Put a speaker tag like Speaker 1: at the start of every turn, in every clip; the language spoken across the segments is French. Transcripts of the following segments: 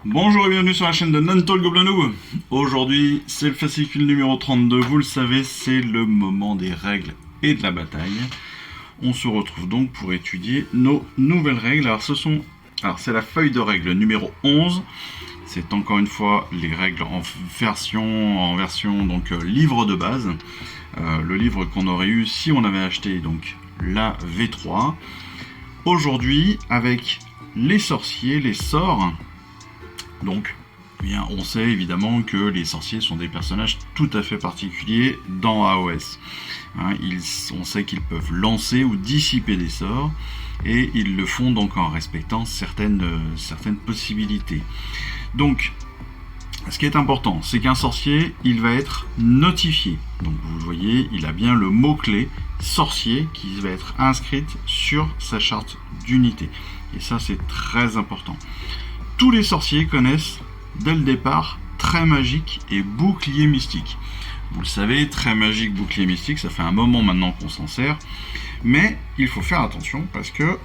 Speaker 1: Bonjour et bienvenue sur la chaîne de Nantol Gobelin. Aujourd'hui, c'est le fascicule numéro 32. Vous le savez, c'est le moment des règles et de la bataille. On se retrouve donc pour étudier nos nouvelles règles. C'est la feuille de règles numéro 11. C'est encore une fois les règles en version donc livre de base. Le livre qu'on aurait eu si on avait acheté donc la V3. Aujourd'hui, avec les sorciers, les sorts. Donc, on sait évidemment que les sorciers sont des personnages tout à fait particuliers dans AOS. On sait qu'ils peuvent lancer ou dissiper des sorts, et ils le font donc en respectant certaines possibilités. Donc, ce qui est important, c'est qu'un sorcier, il va être notifié. Donc, vous voyez, il a bien le mot-clé sorcier qui va être inscrit sur sa charte d'unité. Et ça, c'est très important. Tous les sorciers connaissent dès le départ trait magique et bouclier mystique. Vous le savez, trait magique, bouclier mystique, ça fait un moment maintenant qu'on s'en sert, mais il faut faire attention parce que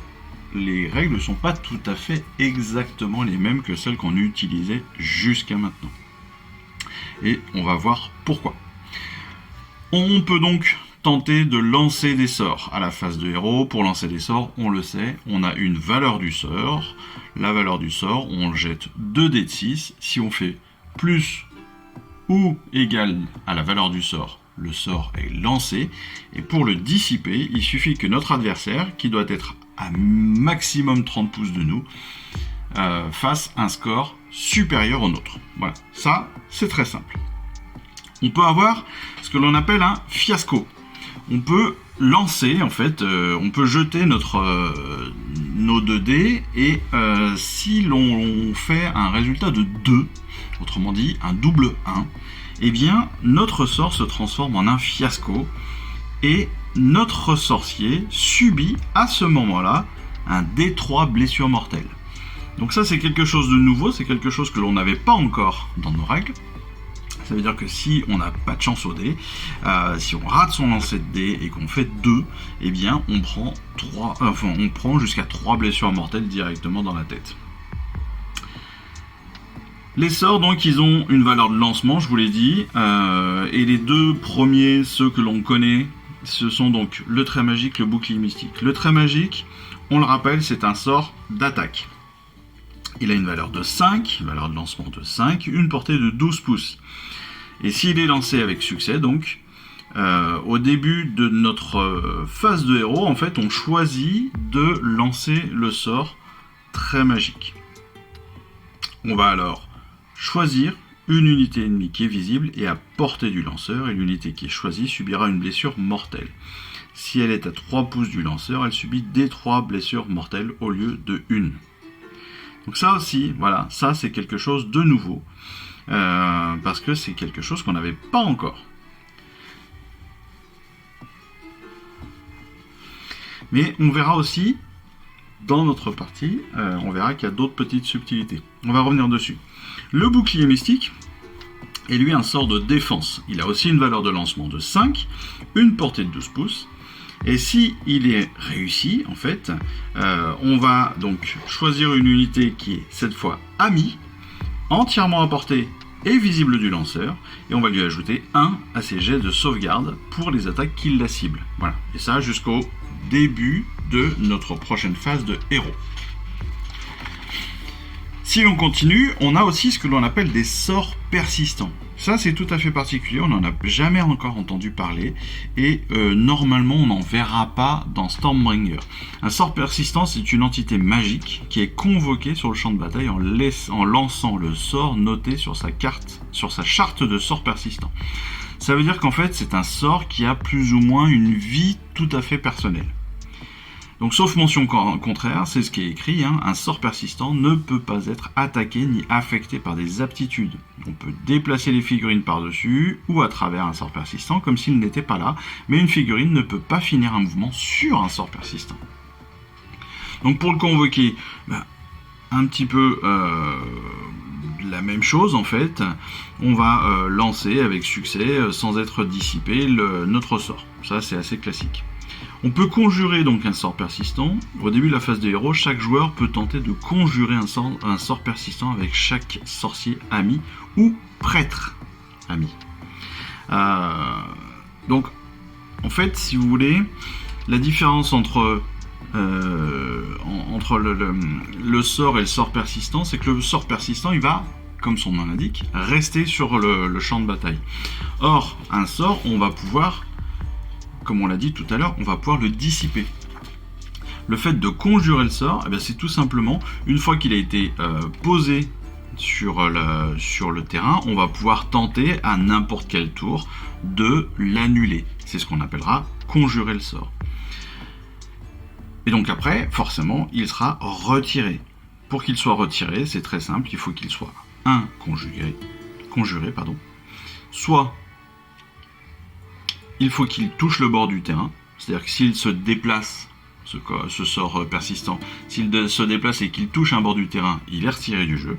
Speaker 1: les règles ne sont pas tout à fait exactement les mêmes que celles qu'on utilisait jusqu'à maintenant. Et on va voir pourquoi. On peut donc tenter de lancer des sorts à la phase de héros. Pour lancer des sorts, on le sait, on a une valeur du sort. La valeur du sort, on jette 2 dés de 6. Si on fait plus ou égal à la valeur du sort, le sort est lancé. Et pour le dissiper, il suffit que notre adversaire, qui doit être à maximum 30 pouces de nous, fasse un score supérieur au nôtre. Voilà, ça, c'est très simple. On peut avoir ce que l'on appelle un fiasco. On peut lancer, en fait, on peut jeter nos 2 dés, et si l'on fait un résultat de 2, autrement dit un double 1, eh bien notre sort se transforme en un fiasco, et notre sorcier subit à ce moment-là un D3 blessure mortelle. Donc ça, c'est quelque chose de nouveau, c'est quelque chose que l'on n'avait pas encore dans nos règles. Ça veut dire que si on n'a pas de chance au dé, si on rate son lancer de dé et qu'on fait 2, eh bien on prend jusqu'à 3 blessures mortelles directement dans la tête. Les sorts, donc, ils ont une valeur de lancement, je vous l'ai dit, et les 2 premiers, ceux que l'on connaît, ce sont donc le trait magique, le bouclier mystique. Le trait magique, on le rappelle, c'est un sort d'attaque. Il a une valeur de 5, une valeur de lancement de 5, une portée de 12 pouces. Et s'il est lancé avec succès, donc, au début de notre phase de héros, en fait, on choisit de lancer le sort très magique. On va alors choisir une unité ennemie qui est visible et à portée du lanceur, et l'unité qui est choisie subira une blessure mortelle. Si elle est à 3 pouces du lanceur, elle subit D3 blessures mortelles au lieu de 1. Donc ça aussi, voilà, ça c'est quelque chose de nouveau, parce que c'est quelque chose qu'on n'avait pas encore. Mais on verra aussi, dans notre partie, on verra qu'il y a d'autres petites subtilités. On va revenir dessus. Le bouclier mystique est lui un sort de défense. Il a aussi une valeur de lancement de 5, une portée de 12 pouces. Et si il est réussi, en fait, on va donc choisir une unité qui est cette fois amie, entièrement à portée et visible du lanceur, et on va lui ajouter 1 à ses jets de sauvegarde pour les attaques qui la ciblent. Voilà, et ça jusqu'au début de notre prochaine phase de héros. Si l'on continue, on a aussi ce que l'on appelle des sorts persistants. Ça, c'est tout à fait particulier, on n'en a jamais encore entendu parler, et normalement, on n'en verra pas dans Stormbringer. Un sort persistant, c'est une entité magique qui est convoquée sur le champ de bataille en lançant le sort noté sur sa charte de sorts persistants. Ça veut dire qu'en fait, c'est un sort qui a plus ou moins une vie tout à fait personnelle. Donc, sauf mention contraire, c'est ce qui est écrit, un sort persistant ne peut pas être attaqué ni affecté par des aptitudes. On peut déplacer les figurines par-dessus ou à travers un sort persistant comme s'il n'était pas là, mais une figurine ne peut pas finir un mouvement sur un sort persistant. Donc pour le convoquer, un petit peu la même chose en fait, on va lancer avec succès sans être dissipé notre sort. Ça c'est assez classique. On peut conjurer donc un sort persistant. Au début de la phase de héros, chaque joueur peut tenter de conjurer un sort persistant avec chaque sorcier ami ou prêtre ami. Donc, en fait, si vous voulez, la différence entre le sort et le sort persistant, c'est que le sort persistant, il va, comme son nom l'indique, rester sur le champ de bataille. Or, un sort, on va pouvoir, comme on l'a dit tout à l'heure, on va pouvoir le dissiper. Le fait de conjurer le sort, eh bien, c'est tout simplement, une fois qu'il a été posé sur le terrain, on va pouvoir tenter à n'importe quel tour de l'annuler. C'est ce qu'on appellera conjurer le sort. Et donc après, forcément, il sera retiré. Pour qu'il soit retiré, c'est très simple, il faut qu'il soit conjuré, soit il faut qu'il touche le bord du terrain, c'est-à-dire que s'il se déplace, ce sort persistant, s'il se déplace et qu'il touche un bord du terrain, il est retiré du jeu.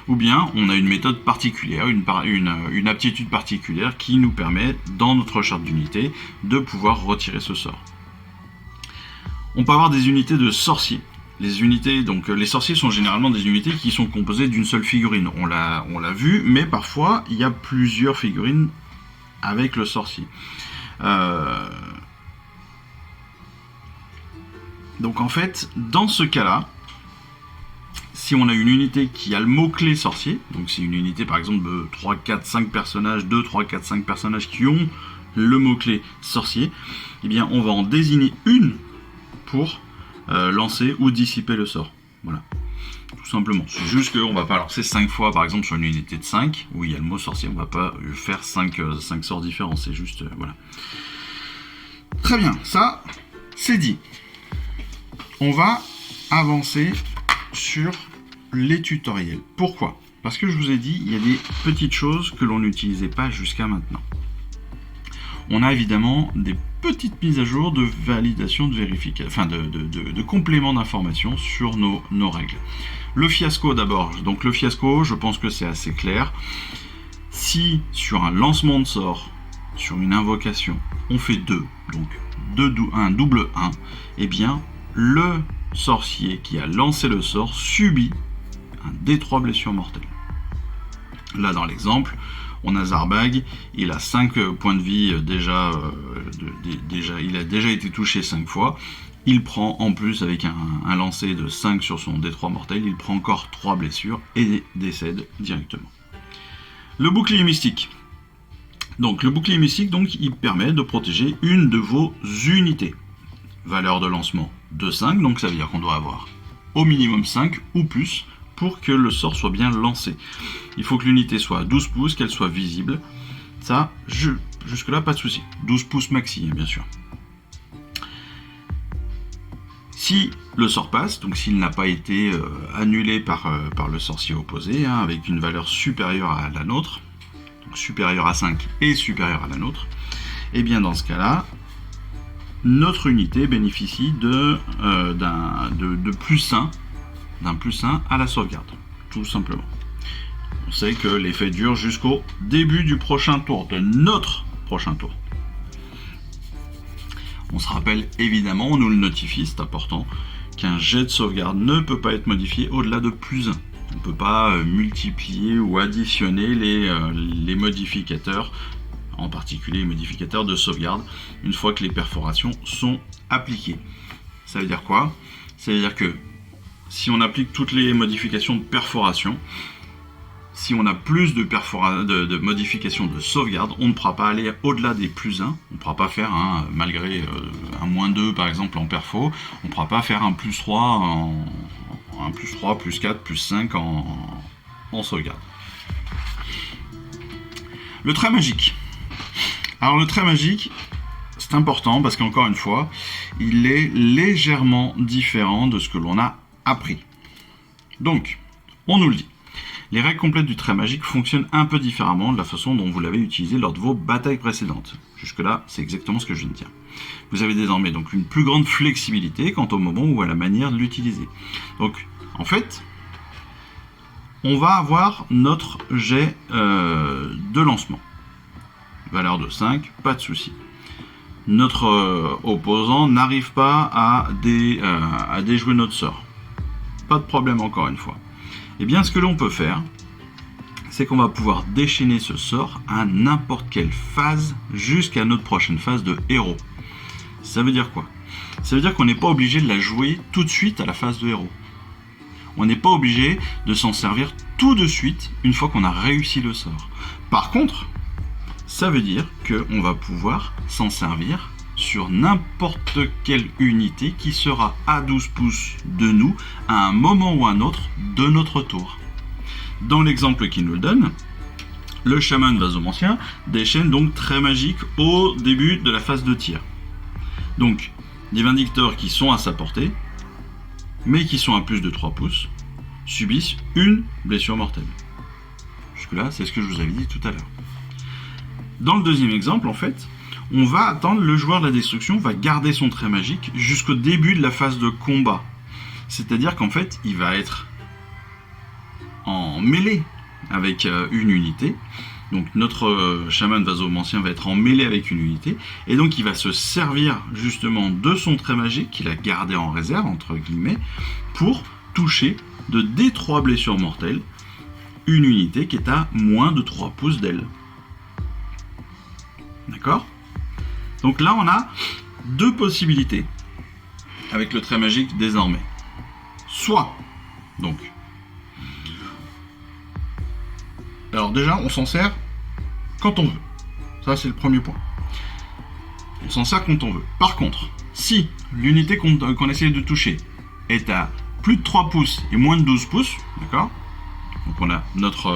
Speaker 1: Ou bien on a une méthode particulière, une aptitude particulière qui nous permet, dans notre charte d'unité, de pouvoir retirer ce sort. On peut avoir des unités de sorciers. Les sorciers sont généralement des unités qui sont composées d'une seule figurine. On l'a vu, mais parfois il y a plusieurs figurines avec le sorcier. Donc en fait, dans ce cas-là, si on a une unité qui a le mot-clé sorcier, donc c'est une unité par exemple de 3, 4, 5 personnages, 2, 3, 4, 5 personnages qui ont le mot-clé sorcier, eh bien on va en désigner une pour lancer ou dissiper le sort. Voilà, tout simplement. C'est juste qu'on ne va pas lancer 5 fois par exemple sur une unité de 5 où il y a le mot sorcier, on ne va pas faire 5 sorts différents, c'est juste... voilà. Très bien, ça c'est dit. On va avancer sur les tutoriels. Pourquoi ? Parce que je vous ai dit, il y a des petites choses que l'on n'utilisait pas jusqu'à maintenant. On a évidemment des petites mises à jour de validation, de vérification, enfin de complément d'information sur nos règles. Le fiasco d'abord. Donc le fiasco, je pense que c'est assez clair. Si sur un lancement de sort, sur une invocation, on fait 2, donc un double 1, eh bien le sorcier qui a lancé le sort subit un D3 blessure mortelle. Là dans l'exemple, on a Zarbag, il a 5 points de vie déjà, il a déjà été touché 5 fois. Il prend en plus avec un lancer de 5 sur son D3 mortel, il prend encore 3 blessures et décède directement. Le bouclier mystique. Donc le bouclier mystique, il permet de protéger une de vos unités. Valeur de lancement de 5, donc ça veut dire qu'on doit avoir au minimum 5 ou plus pour que le sort soit bien lancé. Il faut que l'unité soit à 12 pouces, qu'elle soit visible. Ça, jusque là, pas de souci. 12 pouces maxi, bien sûr. Si le sort passe, donc s'il n'a pas été annulé par le sorcier opposé, avec une valeur supérieure à la nôtre, donc supérieure à 5 et supérieure à la nôtre, et bien dans ce cas-là, notre unité bénéficie d'un plus 1, d'un plus 1 à la sauvegarde, tout simplement. On sait que l'effet dure jusqu'au début du prochain tour, de notre prochain tour. On se rappelle évidemment, on nous le notifie, c'est important, qu'un jet de sauvegarde ne peut pas être modifié au-delà de plus 1. On ne peut pas multiplier ou additionner les modificateurs, en particulier les modificateurs de sauvegarde, une fois que les perforations sont appliquées. Ça veut dire quoi ? Ça veut dire que si on applique toutes les modifications de perforation, si on a plus de modifications de sauvegarde, on ne pourra pas aller au-delà des plus 1. On ne pourra pas faire malgré un moins 2 par exemple en perfo, on ne pourra pas faire un plus 3, un plus 3, plus 4, plus 5 en sauvegarde. Le trait magique. Alors le trait magique, c'est important parce qu'encore une fois, il est légèrement différent de ce que l'on a appris. Donc, on nous le dit. Les règles complètes du trait magique fonctionnent un peu différemment de la façon dont vous l'avez utilisé lors de vos batailles précédentes. Jusque-là, c'est exactement ce que je viens de dire. Vous avez désormais donc une plus grande flexibilité quant au moment ou à la manière de l'utiliser. Donc, en fait, on va avoir notre jet de lancement. Valeur de 5, pas de souci. notre opposant n'arrive pas à déjouer notre sort. Pas de problème encore une fois. Et bien ce que l'on peut faire, c'est qu'on va pouvoir déchaîner ce sort à n'importe quelle phase jusqu'à notre prochaine phase de héros. Ça veut dire quoi? Ça veut dire qu'on n'est pas obligé de la jouer tout de suite à la phase de héros. On n'est pas obligé de s'en servir tout de suite une fois qu'on a réussi le sort. Par contre, ça veut dire qu'on va pouvoir s'en servir sur n'importe quelle unité qui sera à 12 pouces de nous à un moment ou un autre de notre tour. Dans l'exemple qu'il nous le donne, le chaman vasomancien déchaîne donc trait magique au début de la phase de tir. Donc, les vindicteurs qui sont à sa portée, mais qui sont à plus de 3 pouces, subissent une blessure mortelle. Jusque-là, c'est ce que je vous avais dit tout à l'heure. Dans le deuxième exemple, en fait, on va attendre, le joueur de la destruction va garder son trait magique jusqu'au début de la phase de combat. C'est-à-dire qu'en fait, il va être en mêlée avec une unité. Donc notre chaman vasomancien va être en mêlée avec une unité. Et donc il va se servir justement de son trait magique qu'il a gardé en réserve, entre guillemets, pour toucher de D3 blessures mortelles une unité qui est à moins de 3 pouces d'elle. D'accord? Donc là, on a deux possibilités avec le trait magique désormais. Soit, donc, alors déjà, on s'en sert quand on veut. Ça, c'est le premier point. On s'en sert quand on veut. Par contre, si l'unité qu'on essaie de toucher est à plus de 3 pouces et moins de 12 pouces, d'accord? Donc on a notre,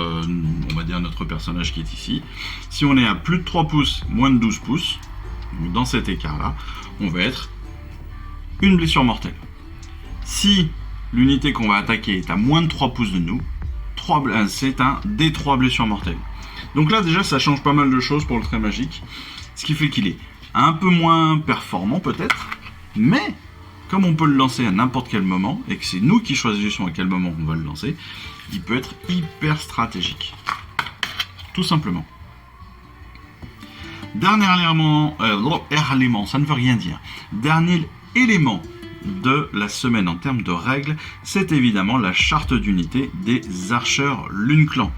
Speaker 1: on va dire notre personnage qui est ici. Si on est à plus de 3 pouces, moins de 12 pouces, donc dans cet écart-là, on va être une blessure mortelle. Si l'unité qu'on va attaquer est à moins de 3 pouces de nous, c'est un D3 blessure mortelle. Donc là déjà ça change pas mal de choses pour le trait magique, ce qui fait qu'il est un peu moins performant peut-être, mais comme on peut le lancer à n'importe quel moment, et que c'est nous qui choisissons à quel moment on va le lancer, il peut être hyper stratégique. Tout simplement. Dernier élément, ça ne veut rien dire. Dernier élément de la semaine en termes de règles, c'est évidemment la charte d'unité des archeurs Lune-Clan.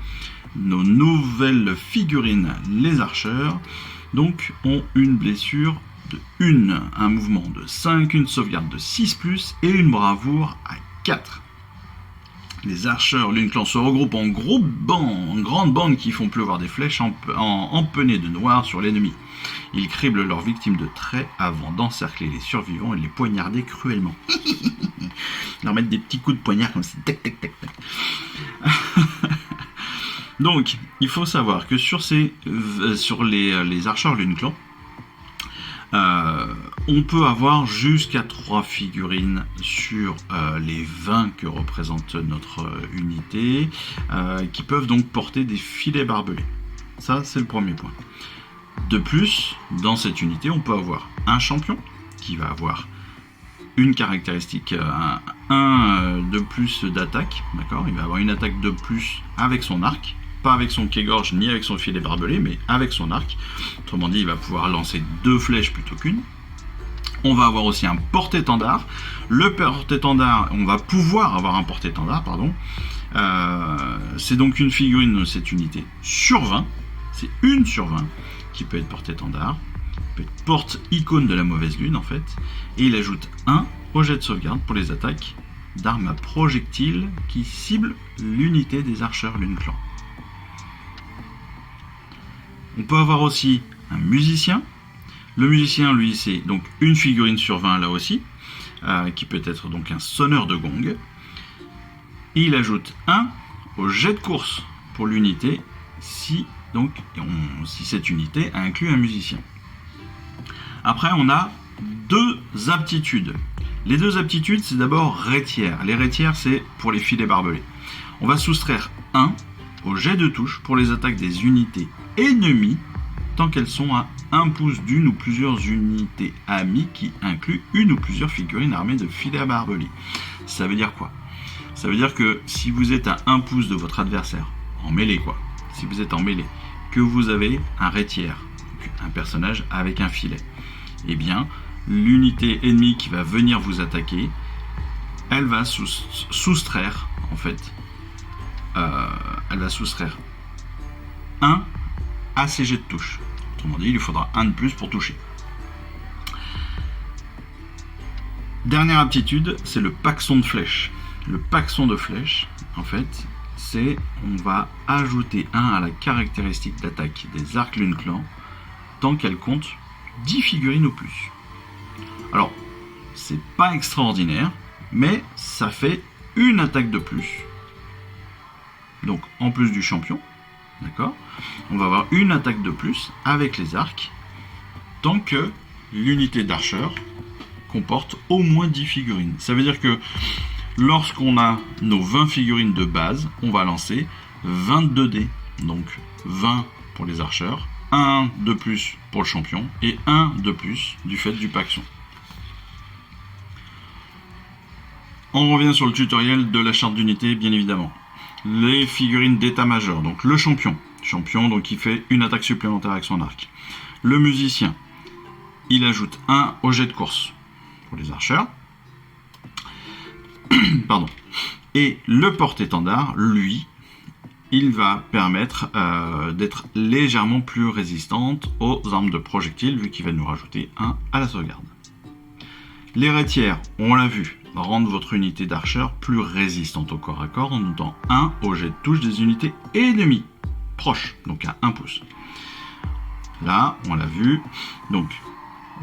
Speaker 1: Nos nouvelles figurines, les archeurs, donc ont une blessure de 1, un mouvement de 5, une sauvegarde de 6+, et une bravoure à 4. Les archeurs Lune-Clan se regroupent en grandes bandes qui font pleuvoir des flèches empennées de noir sur l'ennemi. Ils criblent leurs victimes de traits avant d'encercler les survivants et de les poignarder cruellement. Leur mettre des petits coups de poignard comme ça. Tac, tac, tac, tac. Donc, il faut savoir que sur les archeurs Lune-Clan, on peut avoir jusqu'à 3 figurines sur les 20 que représente notre unité, qui peuvent donc porter des filets barbelés. Ça, c'est le premier point. De plus, dans cette unité, on peut avoir un champion qui va avoir une caractéristique, un de plus d'attaque, d'accord? Il va avoir une attaque de plus avec son arc, pas avec son quai-gorge ni avec son filet barbelé, mais avec son arc. Autrement dit, il va pouvoir lancer 2 flèches plutôt qu'une. On va avoir aussi un porte-étendard. Le porte-étendard, on va pouvoir avoir un porte-étendard, pardon. C'est donc une figurine de cette unité sur 20. C'est une sur 20 qui peut être porte-étendard, peut être porte-icône de la mauvaise lune en fait. Et il ajoute 1 au jet de sauvegarde pour les attaques d'armes à projectiles qui ciblent l'unité des archeurs Lune-Clan. On peut avoir aussi un musicien. Le musicien, lui, c'est donc une figurine sur 20 là aussi, qui peut être donc un sonneur de gong. Et il ajoute 1 au jet de course pour l'unité, si cette unité inclut un musicien. Après, on a 2 aptitudes. Les 2 aptitudes, c'est d'abord rétière. Les rétières, c'est pour les filets barbelés. On va soustraire 1 au jet de touche pour les attaques des unités ennemies tant qu'elles sont à 1 pouce d'une ou plusieurs unités amies qui incluent une ou plusieurs figurines armées de filets barbelés. Ça veut dire quoi? Ça veut dire que si vous êtes à 1 pouce de votre adversaire, en mêlée quoi, si vous êtes en mêlée, que vous avez un rétière, un personnage avec un filet, eh bien, l'unité ennemie qui va venir vous attaquer, elle va soustraire, en fait, elle va soustraire 1 à ses jets de touche. Autrement dit, il lui faudra 1 de plus pour toucher. Dernière aptitude, c'est le paxon de flèche. Le paxon de flèche, en fait, c'est on va ajouter 1 à la caractéristique d'attaque des arcs Lune Clan tant qu'elle compte 10 figurines ou plus. Alors, c'est pas extraordinaire, mais ça fait une attaque de plus. Donc, en plus du champion, d'accord, on va avoir une attaque de plus avec les arcs tant que l'unité d'archer comporte au moins 10 figurines. Ça veut dire que lorsqu'on a nos 20 figurines de base, on va lancer 22 dés. Donc 20 pour les archers, 1 de plus pour le champion et 1 de plus du fait du paxon. On revient sur le tutoriel de la charte d'unité, bien évidemment. Les figurines d'état-major, donc le champion. Champion, donc qui fait une attaque supplémentaire avec son arc. Le musicien, il ajoute 1 au jet de course pour les archers. Pardon. Et le porte-étendard, lui, il va permettre d'être légèrement plus résistante aux armes de projectiles, vu qu'il va nous rajouter 1 à la sauvegarde. Les rétières, on l'a vu, rendent votre unité d'archer plus résistante au corps à corps en donnant 1 au jet de touche des unités ennemies proches, donc à 1 pouce. Là, on l'a vu, donc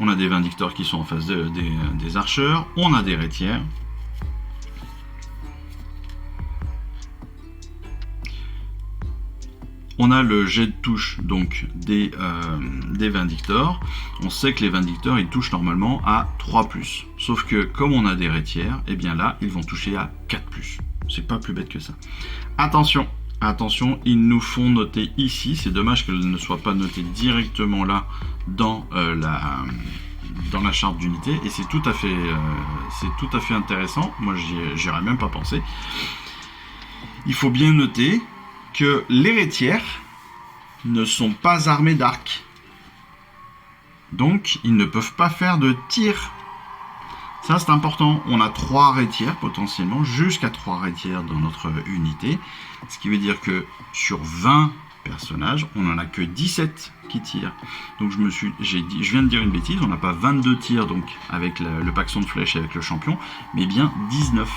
Speaker 1: on a des vindicteurs qui sont en face des archers, on a des rétières. On a le jet de touche donc des vindicteurs. On sait que les vindicteurs ils touchent normalement à 3+. Sauf que comme on a des rétières, et bien là ils vont toucher à 4+. C'est pas plus bête que ça. Attention, attention, ils nous font noter ici. C'est dommage qu'elles ne soient pas notées directement là dans la charte d'unité. Et c'est tout à fait intéressant. Moi j'y aurais même pas pensé. Il faut bien noter que les rétières ne sont pas armés d'arc. Donc, ils ne peuvent pas faire de tir. Ça, c'est important. On a 3 rétières, potentiellement, jusqu'à 3 rétières dans notre unité. Ce qui veut dire que sur 20 personnages, on n'en a que 17 qui tirent. Donc, je viens de dire une bêtise. On n'a pas 22 tirs donc, avec le paxon de flèche et avec le champion, mais bien 19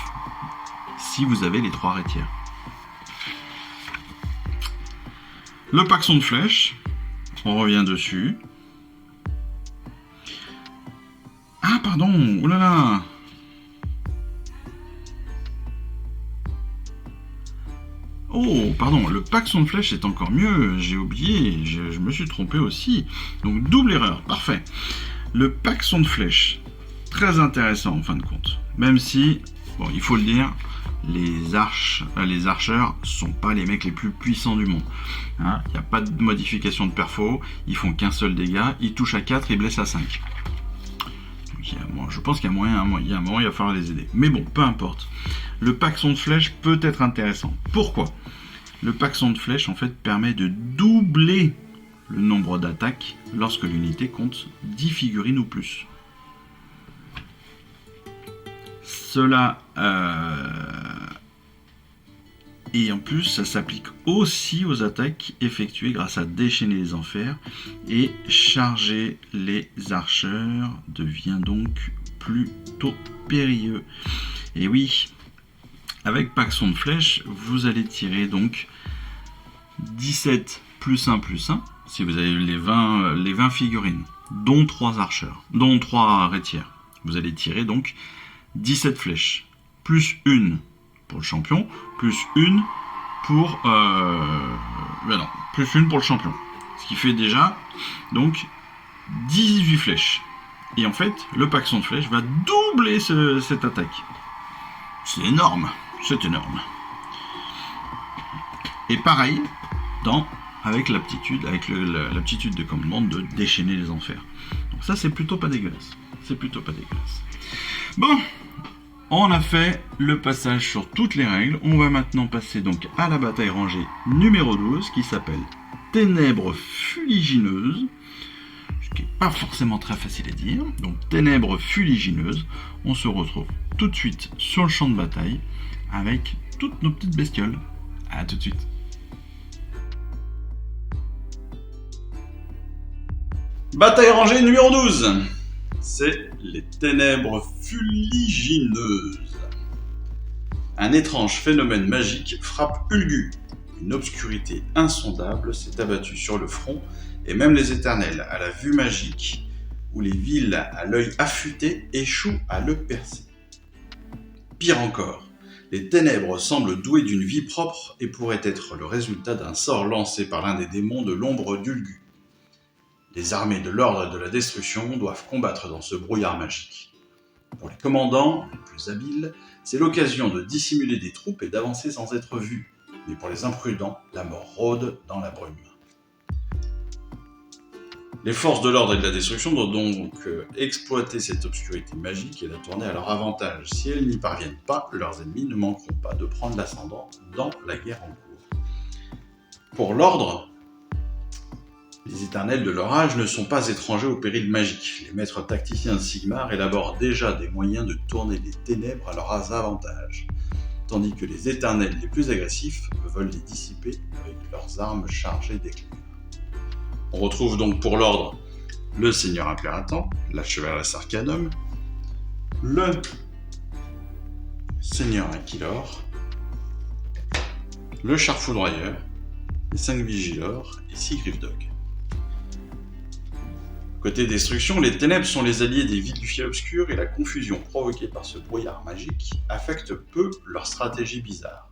Speaker 1: si vous avez les 3 rétières. Le paxon de flèche, on revient dessus. Ah pardon, oh là là. Oh pardon, le paxon de flèche est encore mieux, j'ai oublié, je me suis trompé aussi. Donc double erreur, parfait. Le paxon de flèche, très intéressant en fin de compte. Même si, bon il faut le dire, les archers sont pas les mecs les plus puissants du monde. Il n'y a pas de modification de perfo, ils font qu'un seul dégât, ils touchent à 4 et blessent à 5. Donc, je pense qu'il y a moyen, il va falloir les aider. Mais bon, peu importe. Le paxon de flèche peut être intéressant. Pourquoi ? Le paxon de flèche en fait permet de doubler le nombre d'attaques lorsque l'unité compte 10 figurines ou plus. Cela et en plus ça s'applique aussi aux attaques effectuées grâce à déchaîner les enfers, et charger les archers devient donc plutôt périlleux. Et oui, avec paxon de flèche vous allez tirer donc 17 plus 1 plus 1 si vous avez les 20 figurines, dont 3 archers, dont 3 rétières. Vous allez tirer donc 17 flèches, plus 1 pour le champion, plus 1 pour plus 1 pour le champion. Ce qui fait déjà donc 18 flèches. Et en fait, le paxon de flèche va doubler cette attaque. C'est énorme, c'est énorme. Et pareil, avec l'aptitude de commandement de déchaîner les enfers. Donc ça, c'est plutôt pas dégueulasse. Bon, on a fait le passage sur toutes les règles. On va maintenant passer donc à la bataille rangée numéro 12 qui s'appelle Ténèbres fuligineuses. Ce qui n'est pas forcément très facile à dire. Donc ténèbres fuligineuses. On se retrouve tout de suite sur le champ de bataille avec toutes nos petites bestioles. A tout de suite. Bataille rangée numéro 12. C'est les ténèbres fuligineuses. Un étrange phénomène magique frappe Ulgu. Une obscurité insondable s'est abattue sur le front, et même les éternels, à la vue magique, ou les villes à l'œil affûté, échouent à le percer. Pire encore, les ténèbres semblent douées d'une vie propre et pourraient être le résultat d'un sort lancé par l'un des démons de l'ombre d'Ulgu. Les armées de l'ordre de la destruction doivent combattre dans ce brouillard magique. Pour les commandants, les plus habiles, c'est l'occasion de dissimuler des troupes et d'avancer sans être vus. Mais pour les imprudents, la mort rôde dans la brume. Les forces de l'ordre et de la destruction doivent donc exploiter cette obscurité magique et la tourner à leur avantage. Si elles n'y parviennent pas, leurs ennemis ne manqueront pas de prendre l'ascendant dans la guerre en cours. Pour l'ordre, les éternels de leur âge ne sont pas étrangers au péril magique. Les maîtres tacticiens de Sigmar élaborent déjà des moyens de tourner les ténèbres à leurs avantages, tandis que les éternels les plus agressifs veulent les dissiper avec leurs armes chargées d'éclairs. On retrouve donc pour l'ordre le Seigneur Impératant, la Chevaleresse Arcanum, le Seigneur Inquilor, le Char Foudroyeur, les 5 Vigilors et 6 Griffdog. Côté destruction, les ténèbres sont les alliés des villes du fiel obscur et la confusion provoquée par ce brouillard magique affecte peu leur stratégie bizarre.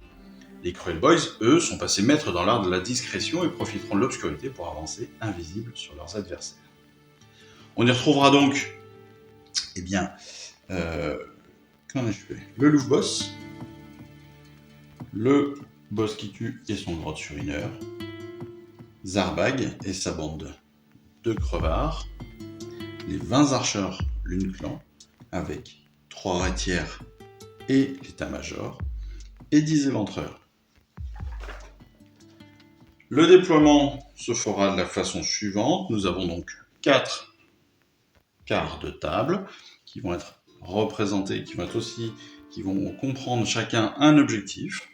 Speaker 1: Les Cruel Boys, eux, sont passés maîtres dans l'art de la discrétion et profiteront de l'obscurité pour avancer invisibles sur leurs adversaires. On y retrouvera donc, le loup boss, le boss qui tue et son grotte surineur, Zarbag et sa bande de crevards, les 20 archers Lune Clan, avec 3 rétières et l'état-major, et 10 éventreurs. Le déploiement se fera de la façon suivante. Nous avons donc 4 quarts de table qui vont être représentés, qui vont comprendre chacun un objectif.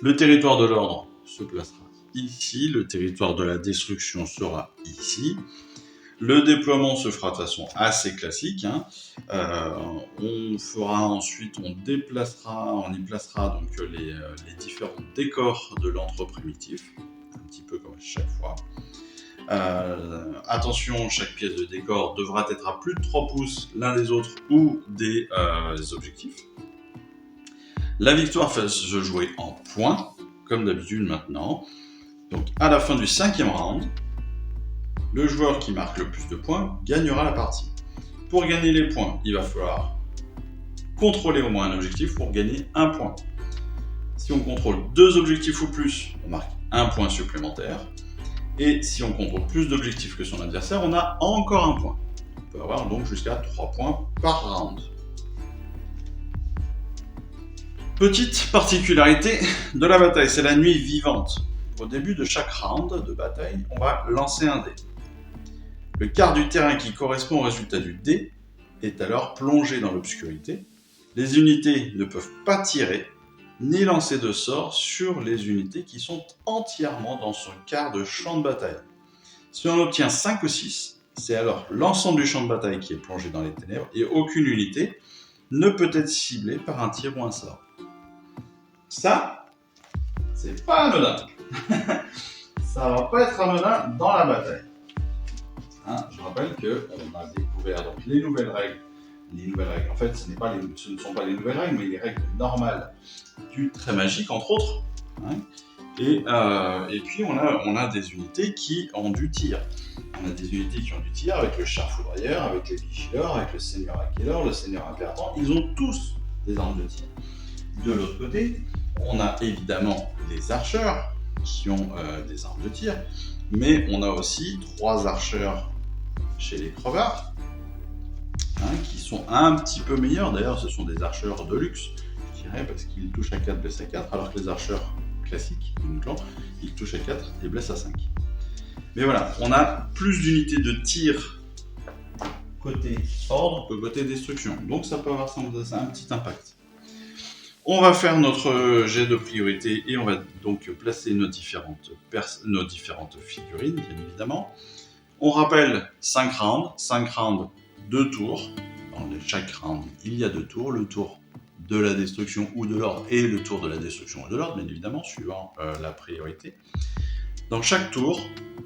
Speaker 1: Le territoire de l'ordre se placera ici, le territoire de la destruction sera ici. Le déploiement se fera de façon assez classique. On y placera donc les différents décors de l'antre primitif, un petit peu comme à chaque fois. Attention, chaque pièce de décor devra être à plus de 3 pouces l'un des autres ou des objectifs. La victoire va se jouer en points, comme d'habitude maintenant. Donc à la fin du 5e round, le joueur qui marque le plus de points gagnera la partie. Pour gagner les points, il va falloir contrôler au moins un objectif pour gagner 1 point. Si on contrôle 2 objectifs ou plus, on marque 1 point supplémentaire. Et si on contrôle plus d'objectifs que son adversaire, on a encore 1 point. On peut avoir donc jusqu'à 3 points par round. Petite particularité de la bataille, c'est la nuit vivante. Au début de chaque round de bataille, on va lancer un dé. Le quart du terrain qui correspond au résultat du dé est alors plongé dans l'obscurité. Les unités ne peuvent pas tirer ni lancer de sorts sur les unités qui sont entièrement dans son quart de champ de bataille. Si on obtient 5 ou 6, c'est alors l'ensemble du champ de bataille qui est plongé dans les ténèbres et aucune unité ne peut être ciblée par un tir ou un sort. Ça, c'est pas anodin. Ça va pas être anodin dans la bataille. Je rappelle qu'on a découvert donc les nouvelles règles. En fait, ce ne sont pas les nouvelles règles, mais les règles normales du trait magique, entre autres. Et puis, on a des unités qui ont du tir. On a des unités qui ont du tir avec le Char Foudroyeur, avec les Vigilors, avec le Seigneur Inquilor, le Seigneur Impératant. Ils ont tous des armes de tir. De l'autre côté, on a évidemment les archers qui ont des armes de tir, mais on a aussi 3 archers chez les crevards, qui sont un petit peu meilleurs. D'ailleurs, ce sont des archers de luxe, je dirais, parce qu'ils touchent à 4, blessent à 4, alors que les archers classiques, d'une clan, ils touchent à 4 et blessent à 5. Mais voilà, on a plus d'unités de tir côté ordre que côté destruction. Donc ça peut avoir un petit impact. On va faire notre jet de priorité et on va donc placer nos différentes figurines, bien évidemment. On rappelle 5 rounds, 2 tours. Dans chaque round, il y a 2 tours. Le tour de la destruction ou de l'ordre et le tour de la destruction ou de l'ordre, bien évidemment, suivant la priorité. Dans chaque tour,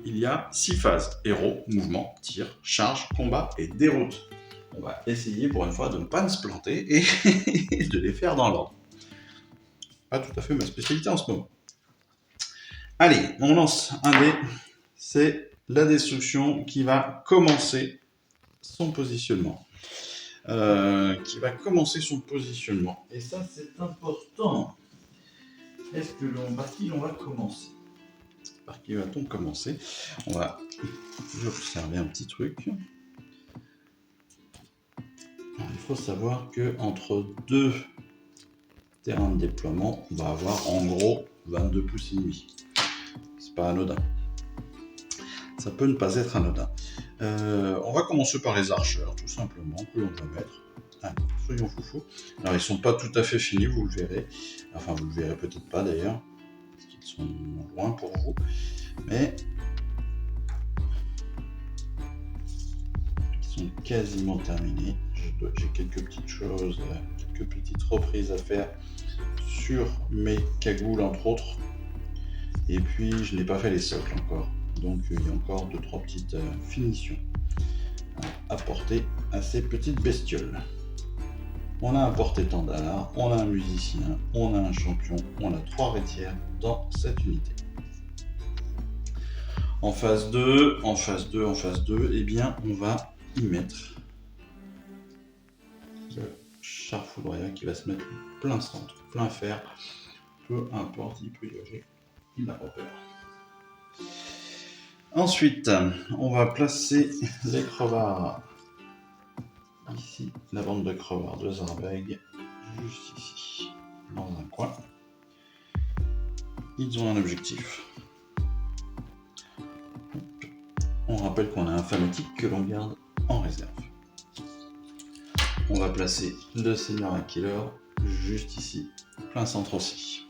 Speaker 1: il y a 6 phases. Héros, mouvement, tir, charge, combat et déroute. On va essayer pour une fois de ne pas se planter et de les faire dans l'ordre. Pas tout à fait ma spécialité en ce moment. Allez, on lance un dé. C'est la destruction qui va commencer son positionnement. Et ça, c'est important. Par qui on va commencer? Par qui va-t-on commencer? On va observer un petit truc. Alors, il faut savoir que entre deux terrains de déploiement, on va avoir en gros 22 pouces et demi. C'est pas anodin. Ça peut ne pas être anodin. On va commencer par les archers, tout simplement, que l'on va mettre. Allez, soyons foufous. Alors, ils sont pas tout à fait finis, vous le verrez. Enfin, vous le verrez peut-être pas d'ailleurs, parce qu'ils sont loin pour vous. Mais ils sont quasiment terminés. J'ai quelques petites choses, quelques petites reprises à faire sur mes cagoules, entre autres. Et puis, je n'ai pas fait les socles encore. Donc, il y a encore 2-3 petites finitions à apporter à ces petites bestioles. On a un porte-étendard, on a un musicien, on a un champion, on a 3 rétières dans cette unité. En phase 2, eh bien, on va y mettre le char foudroyant qui va se mettre plein centre, plein fer. Peu importe, il peut y aller, il n'a pas peur. Ensuite, on va placer les crevards. Ici, la bande de crevards de Zarbeg, juste ici, dans un coin. Ils ont un objectif. On rappelle qu'on a un fanatique que l'on garde en réserve. On va placer le Seigneur Aquilor juste ici, plein centre aussi.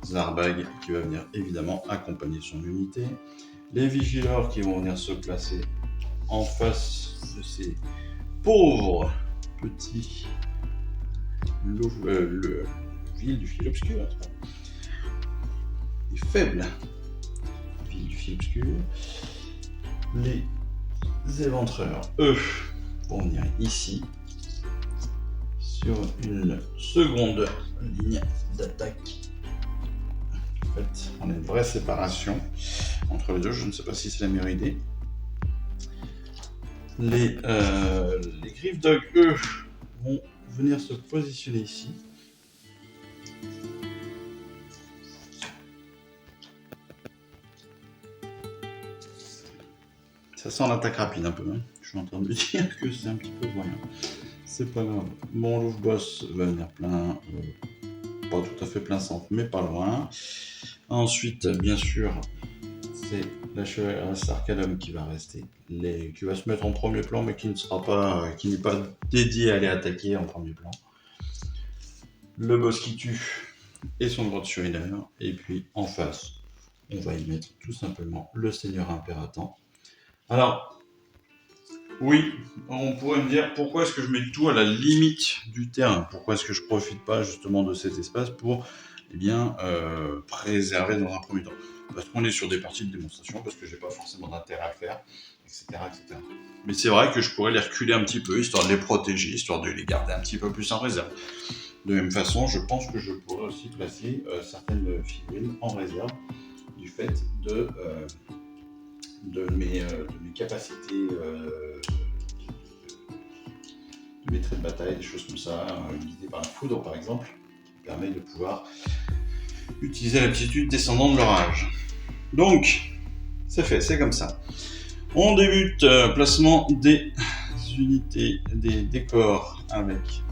Speaker 1: Zarbag qui va venir évidemment accompagner son unité. Les Vigilors qui vont venir se placer en face de ces pauvres petits le ville du fil obscur. Les faibles ville du fil obscur. Les éventreurs, eux, vont venir ici sur une seconde ligne d'attaque. En fait, on a une vraie séparation entre les deux. Je ne sais pas si c'est la meilleure idée. Les Griff Dogs, eux, vont venir se positionner ici. Ça sent l'attaque rapide un peu. Hein. Je suis en train de me dire que c'est un petit peu voyant. C'est pas grave. Mon Louvre Boss va venir plein. Pas tout à fait plein centre, mais pas loin. Ensuite, bien sûr, c'est la chevalerie Arcanum qui va rester, qui va se mettre en premier plan, mais qui n'est pas dédié à aller attaquer en premier plan. Le boss qui tue et son droit de surinaire. Et puis en face, on va y mettre tout simplement le Seigneur Impératant. Alors, oui, on pourrait me dire pourquoi est-ce que je mets tout à la limite du terrain? Pourquoi est-ce que je profite pas justement de cet espace pour préserver dans un premier temps? Parce qu'on est sur des parties de démonstration, parce que j'ai pas forcément d'intérêt à le faire, etc., etc. Mais c'est vrai que je pourrais les reculer un petit peu, histoire de les protéger, histoire de les garder un petit peu plus en réserve. De même façon, je pense que je pourrais aussi placer certaines figurines en réserve du fait de mes capacités de mes traits de bataille, des choses comme ça, guidées par la foudre par exemple, qui permet de pouvoir utiliser l'aptitude descendante de l'orage. Donc, c'est fait, c'est comme ça. On débute placement des unités, des décors avec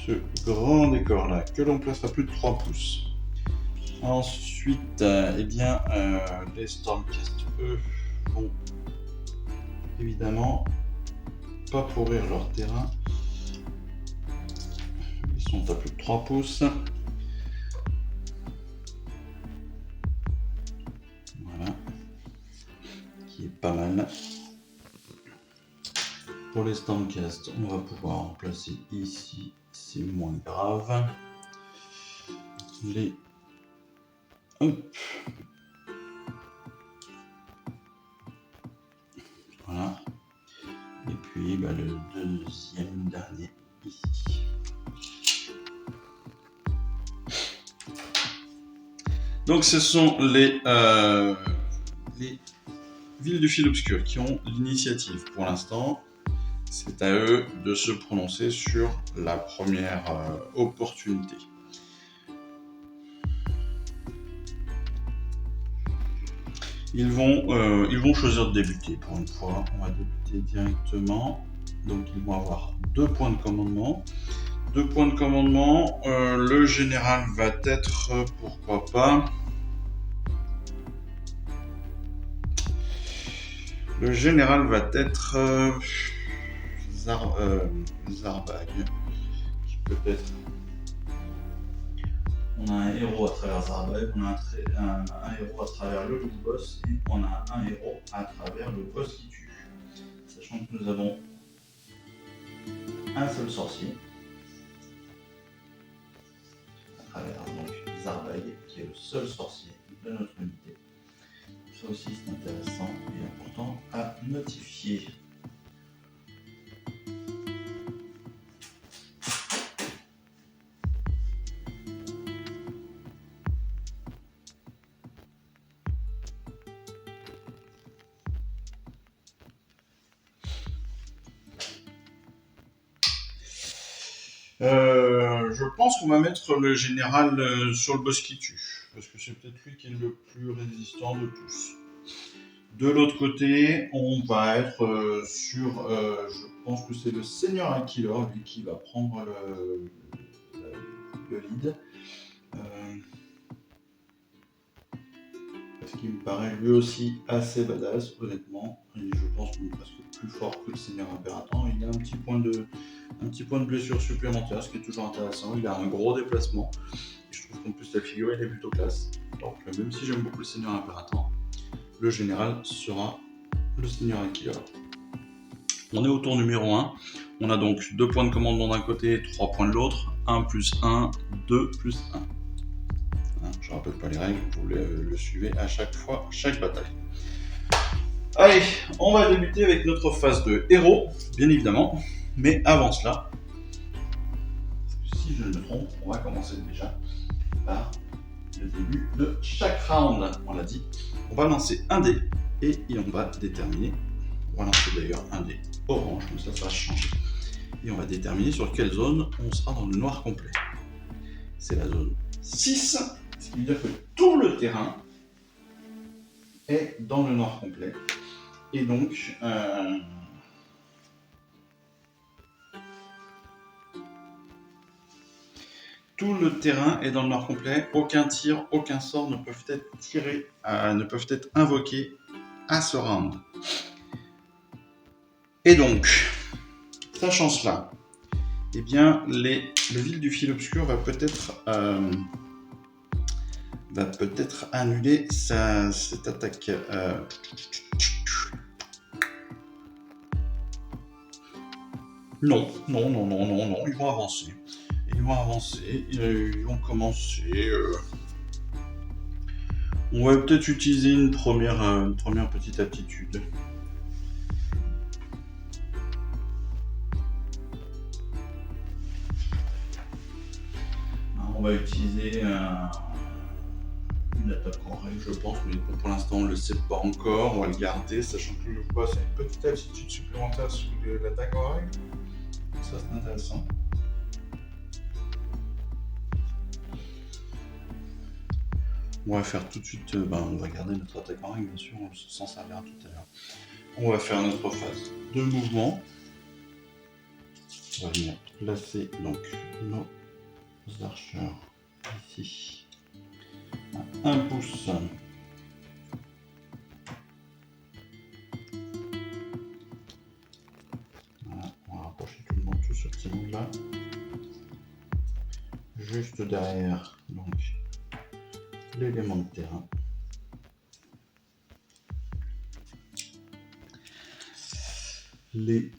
Speaker 1: ce grand décor là, que l'on place à plus de 3 pouces. Ensuite, les Stormcast, eux, vont évidemment pas pourrir leur terrain. Ils sont à plus de 3 pouces. Voilà. Qui est pas mal. Pour les Stormcast, on va pouvoir en placer ici, c'est moins grave. Les... Hop. Voilà. Et puis le deuxième dernier ici. Donc ce sont les villes du fil obscur qui ont l'initiative pour l'instant. C'est à eux de se prononcer sur la première opportunité. Ils vont choisir de débuter pour une fois. On va débuter directement. Donc ils vont avoir 2 points de commandement. 2 points de commandement. Le général va être, pourquoi pas. Le général va être Zarbag, qui peut être. On a un héros à travers Zarbag, on a un héros à travers le loup boss et on a un héros à travers le boss qui tue. Sachant que nous avons un seul sorcier à travers donc Zarbag, qui est le seul sorcier de notre unité. Ça aussi c'est intéressant et important à notifier. Je pense qu'on va mettre le général sur le boss qui tue, parce que c'est peut-être lui qui est le plus résistant de tous. De l'autre côté, on va être sur, je pense que c'est le Seigneur Aquilor, lui qui va prendre le lead. Parce qu'il me paraît lui aussi assez badass, honnêtement. Et je pense qu'il est presque plus fort que le Seigneur Impératant. Il a un petit point de blessure supplémentaire, ce qui est toujours intéressant. Il a un gros déplacement. Et je trouve qu'en plus la figure est plutôt classe. Donc même si j'aime beaucoup le Seigneur Impératant, le général sera le Seigneur Aquilor. On est au tour numéro 1. On a donc 2 points de commandement d'un côté, 3 points de l'autre. 1 plus 1, 2 plus 1. Je rappelle pas les règles, vous le suivez à chaque fois, chaque bataille. Allez, on va débuter avec notre phase de héros, bien évidemment. Mais avant cela, si je ne me trompe, on va commencer déjà par le début de chaque round. On l'a dit, on va lancer un dé et on va déterminer. On va lancer d'ailleurs un dé orange, comme ça va changer. Et on va déterminer sur quelle zone on sera dans le noir complet. C'est la zone 6, ce qui veut dire que tout le terrain est dans le noir complet. Et donc, tout le terrain est dans le noir complet. Aucun tir, aucun sort ne peuvent être tirés, ne peuvent être invoqués à ce round. Et donc, sachant cela, eh bien, le ville du fil obscur va peut-être annuler cette attaque. Non, ils vont avancer. Ils vont commencer. On va peut-être utiliser une première petite aptitude. On va utiliser une attaque en règle, je pense, mais pour l'instant on ne le sait pas encore. On va le garder, sachant que je vois c'est une petite aptitude supplémentaire sur l'attaque en règle. Ça c'est intéressant. On va faire tout de suite, on va garder notre attaque en règle, bien sûr, on s'en servira tout à l'heure. On va faire notre phase de mouvement. On va venir placer donc nos archers ici. 1 pouce. Voilà, on va rapprocher tout le monde, tout ce petit monde là. Juste derrière, donc, l'élément de terrain. Les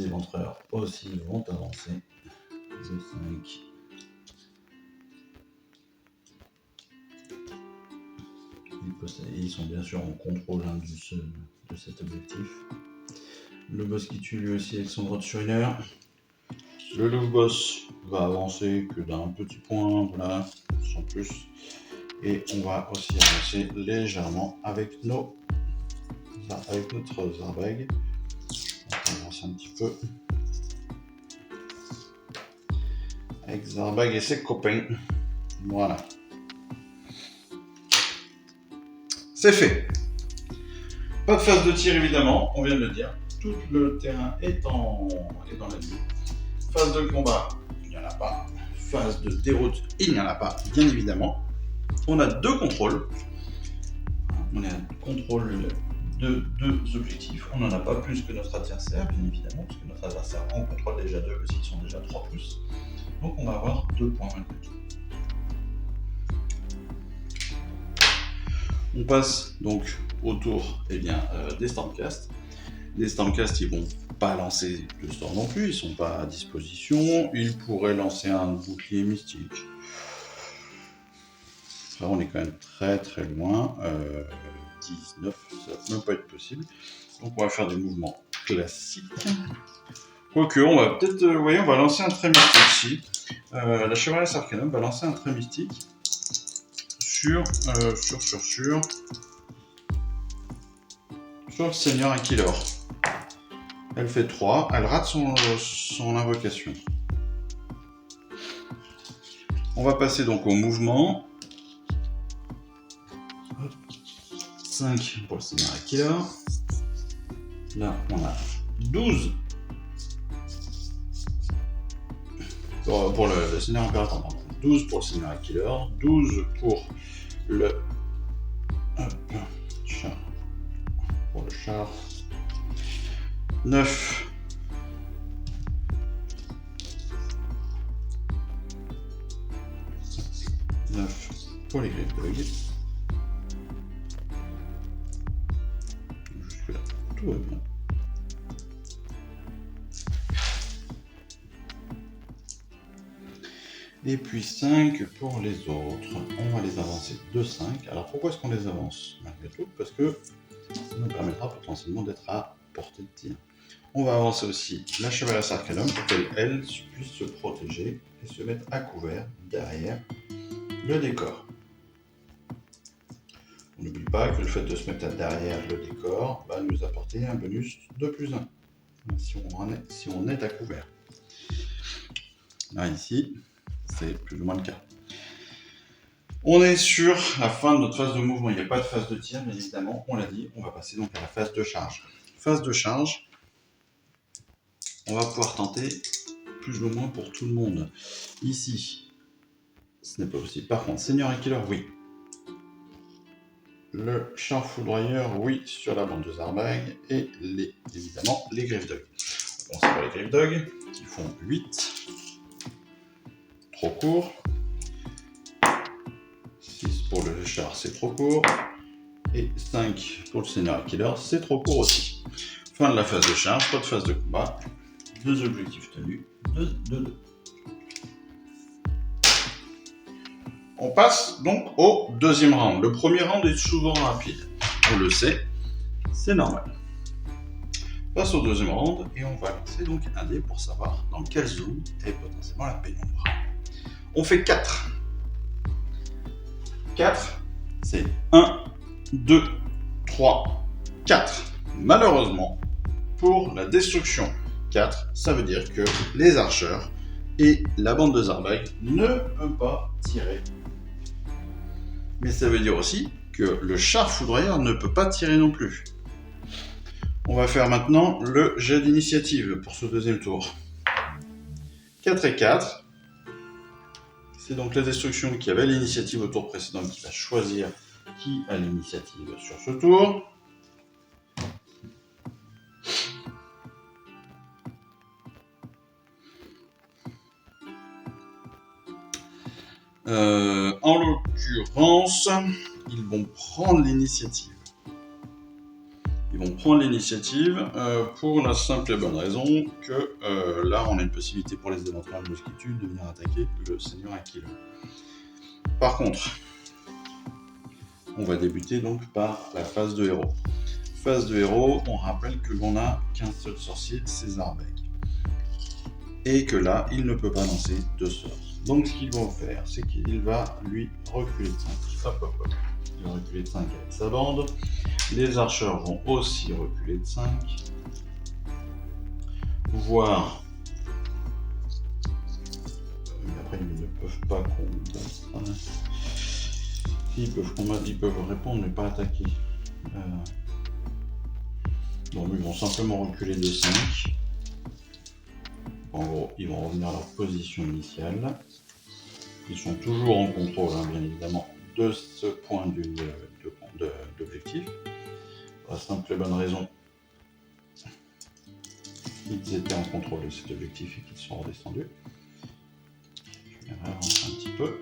Speaker 1: éventreurs aussi vont avancer. De 5. Ils sont bien sûr en contrôle de cet objectif. Le boss qui tue lui aussi avec son droit sur 1 heure. Le loup boss va avancer que d'un petit point, voilà, sans plus. Et on va aussi avancer légèrement avec notre Zarbag. On va avancer un petit peu. Avec Zarbag et ses copains. Voilà. C'est fait. Pas de phase de tir évidemment, on vient de le dire. Tout le terrain est dans la ligne. Phase de combat, il n'y en a pas. Phase de déroute, il n'y en a pas, bien évidemment. On a 2 contrôles. On a un contrôle de 2 objectifs. On n'en a pas plus que notre adversaire, bien évidemment, parce que notre adversaire en contrôle déjà 2, parce qu'ils sont déjà 3+. Donc on va avoir 2 points malgré tout. On passe donc au tour des Stormcast. Les Stormcast, ils vont pas lancer de sort non plus, ils sont pas à disposition. Ils pourraient lancer un bouclier mystique. Là, on est quand même très loin. 19, ça va même pas être possible. Donc on va faire des mouvements classiques. Quoique, on va peut-être, on va lancer un trait mystique ici. La Chevalier Arcanum va lancer un trait mystique sur le Seigneur Aquilor. Elle fait 3, elle rate son invocation. On va passer donc au mouvement. 5 pour le Seigneur Aquilor. Là, on a 12 pour le Seigneur Impérateur. 12 pour le Seigneur Aquilor, 12 pour le char. Pour le char. 9 pour les griffes de l'œil. Jusque là, tout va bien. Et puis 5 pour les autres. On va les avancer de 5. Alors pourquoi est-ce qu'on les avance malgré tout? Parce que ça nous permettra potentiellement d'être à portée de tir. On va avancer aussi la Chevalier Arcanum pour qu'elle puisse se protéger et se mettre à couvert derrière le décor. On n'oublie pas que le fait de se mettre derrière le décor va nous apporter un bonus de +1 si on est à couvert. Là ici, c'est plus ou moins le cas. On est sur la fin de notre phase de mouvement. Il n'y a pas de phase de tir, bien évidemment. On l'a dit, on va passer donc à la phase de charge. Phase de charge, on va pouvoir tenter plus ou moins pour tout le monde. Ici, ce n'est pas possible. Par contre, Seigneur Aquilor, oui. Le char foudroyeur, oui, sur la bande de Zarbag. Et évidemment, les griffes d'œil. On commence par les griffes d'œil, qui font 8. Trop court. 6 pour le char, c'est trop court. Et 5 pour le Seigneur Aquilor, c'est trop court aussi. Fin de la phase de charge, pas de phase de combat. 2 objectifs tenus, 2. On passe donc au deuxième round. Le premier round est souvent rapide. On le sait, c'est normal. On passe au deuxième round et on va lancer donc un dé pour savoir dans quelle zone est potentiellement la pénombre. On fait 4. 4, c'est 1, 2, 3, 4. Malheureusement, pour la destruction 4, ça veut dire que les archers et la bande de Zarbag ne peuvent pas tirer. Mais ça veut dire aussi que le char foudroyeur ne peut pas tirer non plus. On va faire maintenant le jet d'initiative pour ce deuxième tour. 4 et 4. C'est donc la destruction qui avait l'initiative au tour précédent qui va choisir qui a l'initiative sur ce tour. En l'occurrence, ils vont prendre l'initiative. Ils vont prendre l'initiative pour la simple et bonne raison que là, on a une possibilité pour les éventuels mosquitus de venir attaquer le Seigneur Aquilon. Par contre, on va débuter donc par la phase de héros. Phase de héros, on rappelle que l'on n'a qu'un seul sorcier, César Beg. Et que là, il ne peut pas lancer de sorts. Donc ce qu'ils vont faire, c'est qu'il va lui reculer de 5. Hop, hop, hop. Il va reculer de 5 avec sa bande. Les archers vont aussi reculer de 5. Voire... après, ils ne peuvent pas combattre. Ils peuvent combattre, ils peuvent répondre, mais pas attaquer. Donc ils vont simplement reculer de 5. En gros, ils vont revenir à leur position initiale. Ils sont toujours en contrôle, hein, bien évidemment, de ce point d'objectif. Pour la simple et bonne raison qu'ils étaient en contrôle de cet objectif et qu'ils sont redescendus. Je vais avancer un petit peu.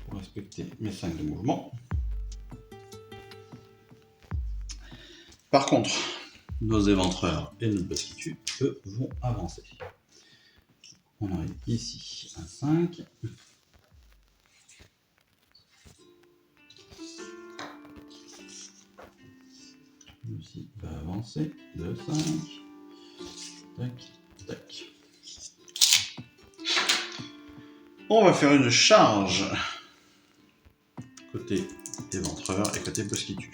Speaker 1: Pour respecter mes 5 de mouvement. Par contre, nos éventreurs et nos mosquitus, eux, vont avancer. On arrive ici à 5. Celui-ci va avancer de 5. Tac, tac. On va faire une charge côté éventreur et côté mosquitus.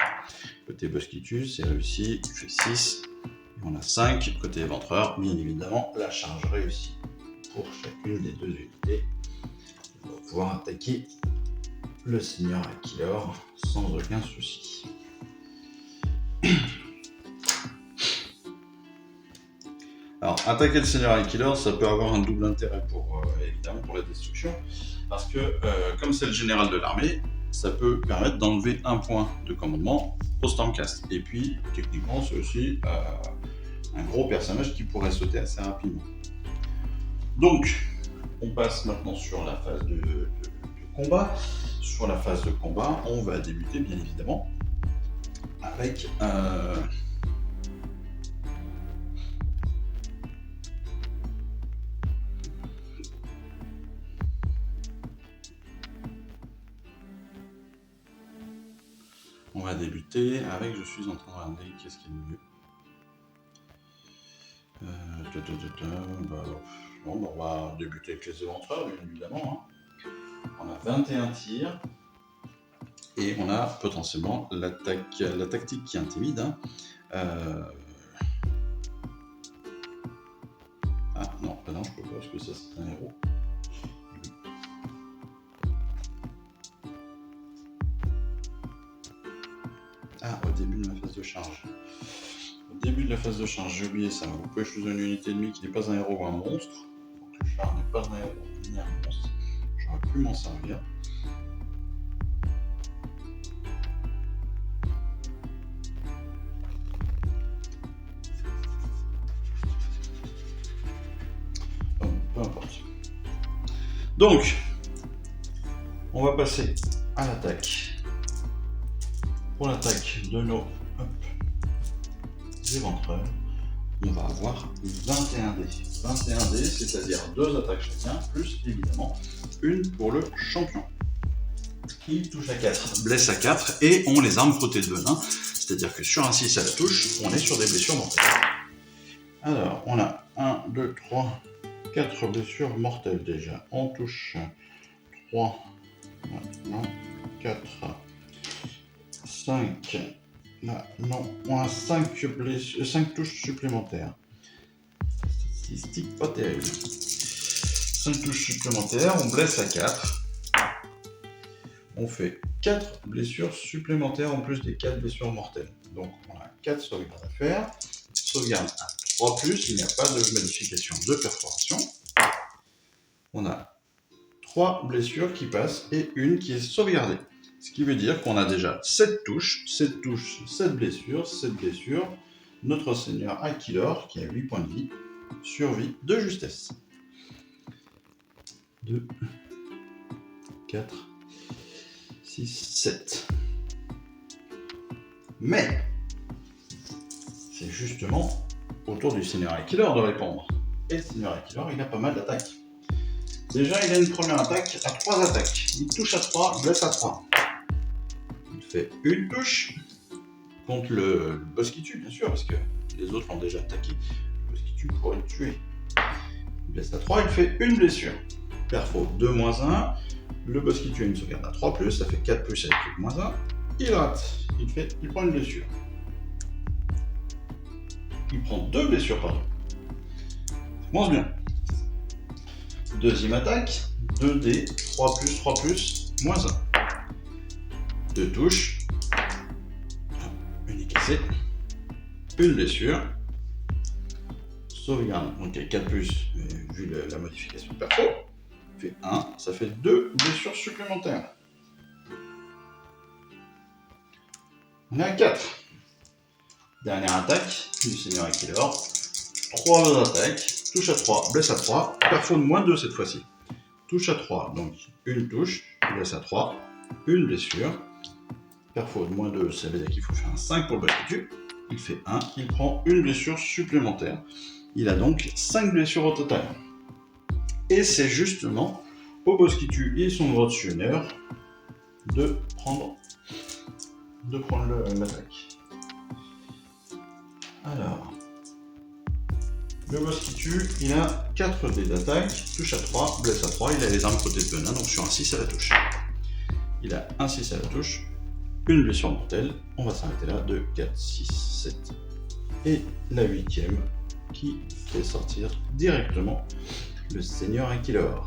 Speaker 1: Côté mosquitus, c'est réussi, je fais 6. Et on a 5. Côté éventreur, bien évidemment, la charge réussie pour chacune des deux unités. On va pouvoir attaquer le Seigneur Aquilor sans aucun souci. Alors, attaquer le Seigneur Aquilor, ça peut avoir un double intérêt évidemment pour la destruction, parce que comme c'est le général de l'armée, ça peut permettre d'enlever un point de commandement au Stormcast. Et puis, techniquement, c'est aussi un gros personnage qui pourrait sauter assez rapidement. Donc, on passe maintenant sur la phase de combat. Sur la phase de combat, on va débuter, bien évidemment, avec... On va débuter avec, je suis en train de regarder qu'est-ce qui est le mieux. On va débuter avec les éventreurs, bien évidemment. Hein. On a 21 tirs. Et on a potentiellement la tactique qui intimide. Hein. Ah non, non, je peux pas parce que ça c'est un héros. Ah, au début de ma phase de charge. Au début de la phase de charge, j'ai oublié ça. Vous pouvez choisir une unité ennemie qui n'est pas un héros ou un monstre. Donc le char n'est pas un héros ni un monstre. J'aurais pu m'en servir. Peu importe. Donc, on va passer à l'attaque. Pour l'attaque de nos éventreurs, on va avoir 21 dés. 21 dés, c'est-à-dire 2 attaques chacun, plus évidemment une pour le champion. Qui touche à 4, blesse à 4, et on les arme frottées de venin. C'est-à-dire que sur un 6 à la touche, on est sur des blessures mortelles. Alors, on a 1, 2, 3, 4 blessures mortelles déjà. On touche 3, maintenant 4, 5, là, non, on a 5 touches supplémentaires. Statistique pas terrible. 5 touches supplémentaires, on blesse à 4. On fait 4 blessures supplémentaires en plus des 4 blessures mortelles. Donc on a 4 sauvegardes à faire. Sauvegarde à 3+, il n'y a pas de modification de perforation. On a 3 blessures qui passent et une qui est sauvegardée. Ce qui veut dire qu'on a déjà 7 touches, 7 blessures, 7 blessures. Notre seigneur Aquilor qui a 8 points de vie, survie de justesse. 2, 4, 6, 7. Mais c'est justement au tour du seigneur Aquilor de répondre. Et le seigneur Aquilor, il a pas mal d'attaques. Déjà, il a une première attaque à 3 attaques. Il touche à 3, blesse à 3. Il fait une touche contre le boss qui tue, bien sûr, parce que les autres l'ont déjà attaqué. Le boss qui tue pourrait le tuer. Il blesse à 3, il fait une blessure. Perfo 2 -1. Le boss qui tue a une sauvegarde à 3+, ça fait 4+ avec le -1. Il rate, il prend une blessure. Il prend 2 blessures, pardon. Ça commence bien. Deuxième attaque, 2D, 3+, 3+, -1. 2 touches. Une est cassée. Une blessure. Sauvegarde, donc il y a 4+, vu la modification de perso. Fait 1, ça fait 2 blessures supplémentaires. On est à 4. Dernière attaque du seigneur Aquilor. 3 attaques, touche à 3, blesse à 3, perfo de -2 cette fois-ci. Touche à 3, donc une touche, blesse à 3, une blessure. Perfo de -2, ça veut dire qu'il faut faire un 5 pour le boss qui tue. Il fait 1, il prend une blessure supplémentaire. Il a donc 5 blessures au total. Et c'est justement au boss qui tue et son Großschöner de prendre l'attaque. Alors, le boss qui tue, il a 4 dés d'attaque, touche à 3, blesse à 3, il a les armes côté de venin, donc sur un 6 à la touche. Il a un 6 à la touche, une blessure mortelle, on va s'arrêter là, 2, 4, 6, 7. Et la 8e qui fait sortir directement le seigneur Aquilor.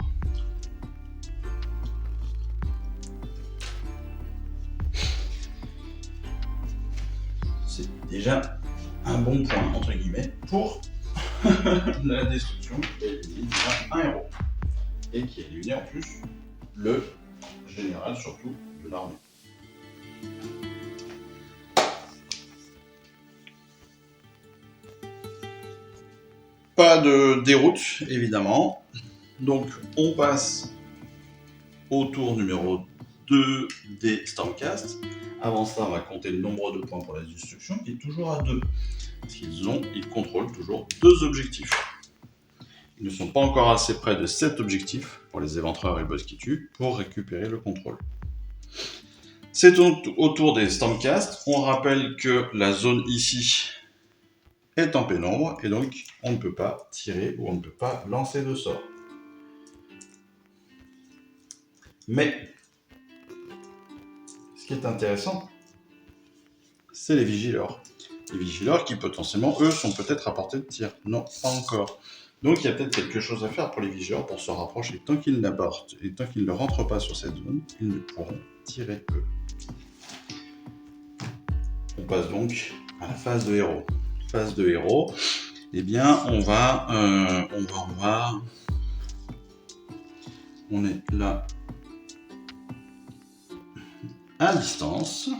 Speaker 1: C'est déjà un bon point, entre guillemets, pour la destruction qui a éliminé un héros. Et qui a éliminé en plus le général, surtout, de l'armée. Pas de déroute, évidemment. Donc, on passe au tour numéro 2 des Stormcast. Avant ça, on va compter le nombre de points pour la destruction, qui est toujours à 2. Parce qu'ils contrôlent toujours 2 objectifs. Ils ne sont pas encore assez près de 7 objectifs, pour les éventreurs et le boss qui tue, pour récupérer le contrôle. C'est au tour des Stormcast. On rappelle que la zone ici est en pénombre, et donc on ne peut pas tirer ou on ne peut pas lancer de sort. Mais, ce qui est intéressant, c'est les vigileurs. Les vigileurs qui potentiellement, eux, sont peut-être à portée de tir. Non, pas encore. Donc il y a peut-être quelque chose à faire pour les vigileurs pour se rapprocher. Tant qu'ils n'abordent et tant qu'ils ne rentrent pas sur cette zone, ils ne pourront tirer eux. On passe donc à la phase de héros. Phase de héros, eh bien on est là à distance.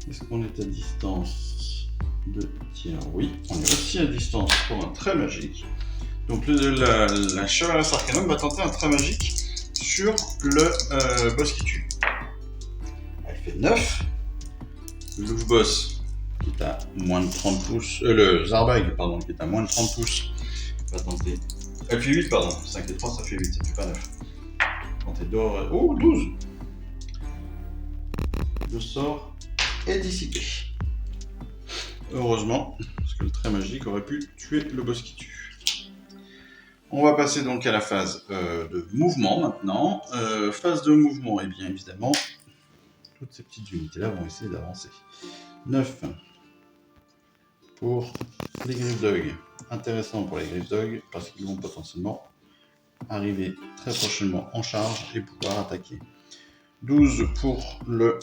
Speaker 1: Est-ce qu'on est à distance de tir? Oui, on est aussi à distance pour un trait magique. Donc la chevaleresque Arcanum va tenter un trait magique sur le boss qui tue. Elle fait 9. Le boss qui est à moins de 30 pouces, le Zarbag, pardon, qui est à moins de 30 pouces, va tenter. Elle fait 8, pardon, 5 et 3, ça fait 8, ça fait pas 9. Tenter d'or. Oh, 12. Le sort est dissipé. Heureusement, parce que le trait magique aurait pu tuer le boss qui tue. On va passer donc à la phase de mouvement maintenant. Phase de mouvement, et bien évidemment, toutes ces petites unités-là vont essayer d'avancer. 9 pour les Griffdog. Intéressant pour les Griffdog parce qu'ils vont potentiellement arriver très prochainement en charge et pouvoir attaquer. 12 pour le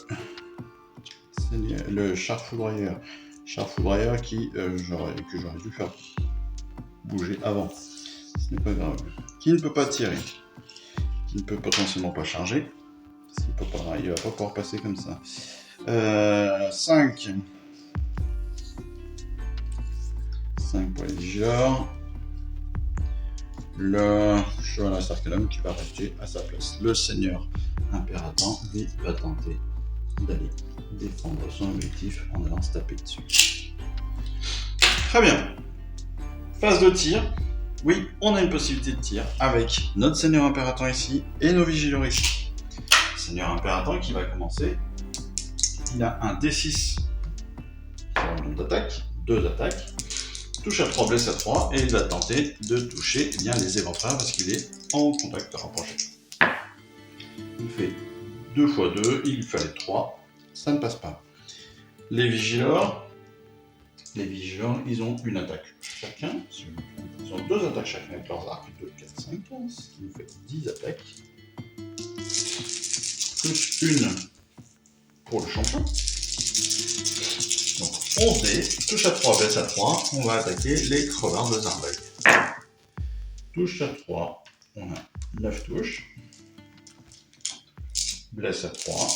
Speaker 1: char foudroyeur. Char foudroyeur que j'aurais dû faire bouger avant. Ce n'est pas grave. Qui ne peut pas tirer, qui ne peut potentiellement pas charger, parce qu'il ne va pas pouvoir passer comme ça. 5. 5 pour les vigileurs. Le cheval à Sarcalum qui va rester à sa place. Le seigneur impératant, lui, va tenter d'aller défendre son objectif en allant se taper dessus. Très bien. Phase de tir. Oui, on a une possibilité de tir avec notre seigneur impératant ici et nos vigileurs ici. Le seigneur impératant qui va commencer. Il a un D6 sur le nombre d'attaques, 2 attaques. Touche à 3, blesse à 3, et il va tenter de toucher les éventreurs parce qu'il est en contact rapproché. Il fait 2 x 2, il fallait 3, ça ne passe pas. Les vigileurs, ils ont une attaque chacun, ils ont 2 attaques chacun avec leurs arcs, 2, 4, 5, ce qui nous fait 10 attaques. Plus une pour le champion. Donc 11 dés, touche à 3, blesse à 3, on va attaquer les crevards de Zarbug. Touche à 3, on a 9 touches. Blesse à 3.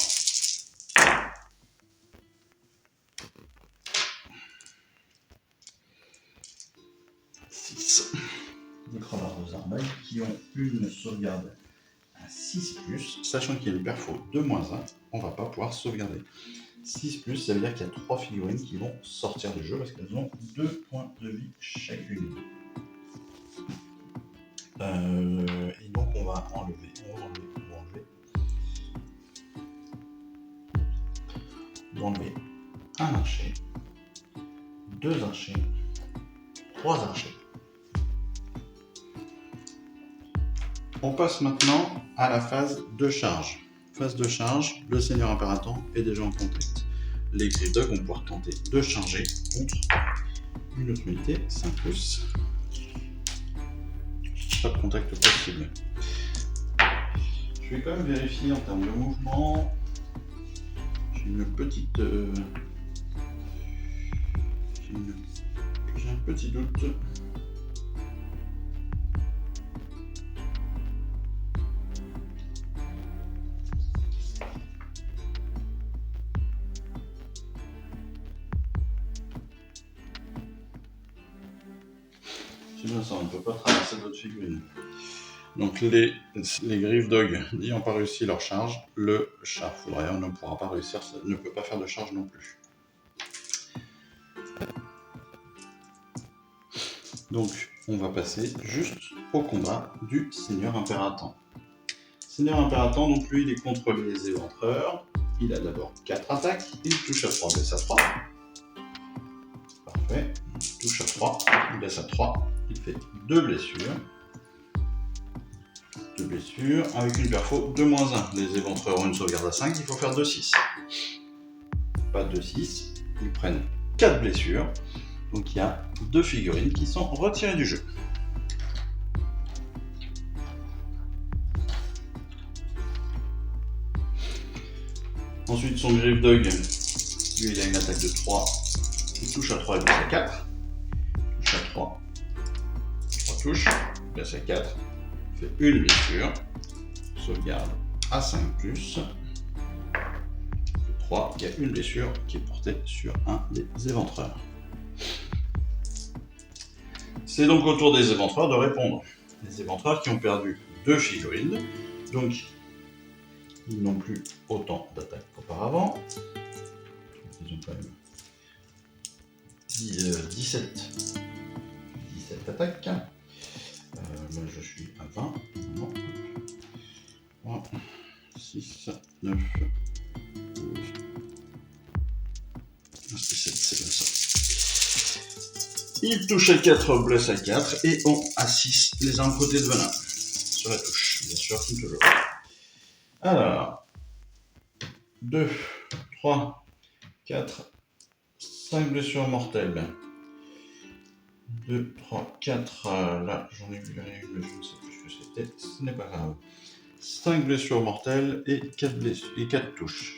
Speaker 1: 6. Des crevards de Zarbug qui ont une sauvegarde à 6+, sachant qu'il y a une perfo de -1, on ne va pas pouvoir sauvegarder. 6+, ça veut dire qu'il y a 3 figurines qui vont sortir du jeu parce qu'elles ont 2 points de vie chacune. Et donc on va enlever un archer, 2 archers, 3 archers. On passe maintenant à la phase de charge. Phase de charge, le seigneur impératant est déjà en contact. Les Griffdogs vont pouvoir tenter de charger contre une autre unité, 5+. Pas de contact possible. Je vais quand même vérifier en termes de mouvement. J'ai un petit doute. C'est bien ça, on ne peut pas traverser d'autres figurines. Donc les Griffdogs n'ayant pas réussi leur charge, le char foudroyeur ne pourra pas réussir, ne peut pas faire de charge non plus. Donc on va passer juste au combat du seigneur impératant. Seigneur impératant, donc lui il est contre les éventreurs. Il a d'abord 4 attaques, il touche à 3, blesse à 3. Parfait, il touche à 3, il blesse à 3, il fait 2 blessures. 2 blessures, avec une perfo de -1. Les éventreurs ont une sauvegarde à 5, il faut faire 2-6. Pas 2-6, ils prennent 4 blessures. Donc il y a 2 figurines qui sont retirées du jeu. Ensuite son Griffdog, lui il a une attaque de 3. Il touche à 3 et blesse à 4. Touche à 3. 3 touches, blesse à 4. Fait une blessure, sauvegarde à 5+, 3, il y a une blessure qui est portée sur un des éventreurs. C'est donc au tour des éventreurs de répondre. Les éventreurs qui ont perdu 2 figurines, donc ils n'ont plus autant d'attaques qu'auparavant. Ils ont quand même 17 attaques. Moi je suis à 20. 3, 6, 9, 12. 17, c'est comme ça. Il touche à 4, blesse à 4 et on à 6 les armes côté de venin. Sur la touche, bien sûr, comme toujours. Alors, 2, 3, 4, 5 blessures mortelles. 2, 3, 4, là j'en ai vu une, mais je ne sais plus ce que c'était, ce n'est pas grave. 5 blessures mortelles et 4 touches.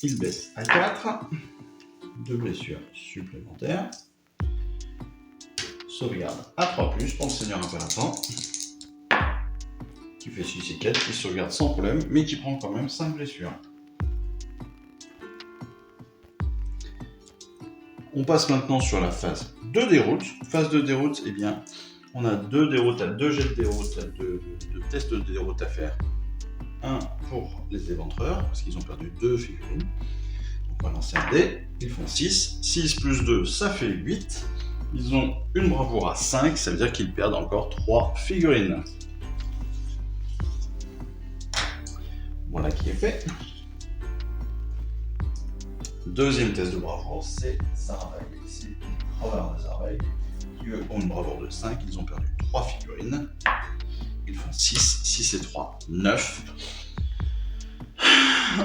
Speaker 1: Il baisse à 4, 2 blessures supplémentaires. sauvegarde à 3+, pour le seigneur impératant, qui fait 6 et 4, qui sauvegarde sans problème, mais qui prend quand même 5 blessures. On passe maintenant sur la phase de déroute. Phase de déroute, eh bien, on a 2 déroutes, 2 jets de déroute, 2 tests de déroute à faire. Un pour les éventreurs, parce qu'ils ont perdu 2 figurines. Donc on va lancer un dé, ils font 6. 6 plus 2, ça fait 8. Ils ont une bravoure à 5, ça veut dire qu'ils perdent encore 3 figurines. Voilà qui est fait. Deuxième test de bravoure, c'est Zarbag. C'est les creveurs de Zarbag qui eux ont une bravoure de 5. Ils ont perdu 3 figurines. Ils font 6, 6 et 3, 9.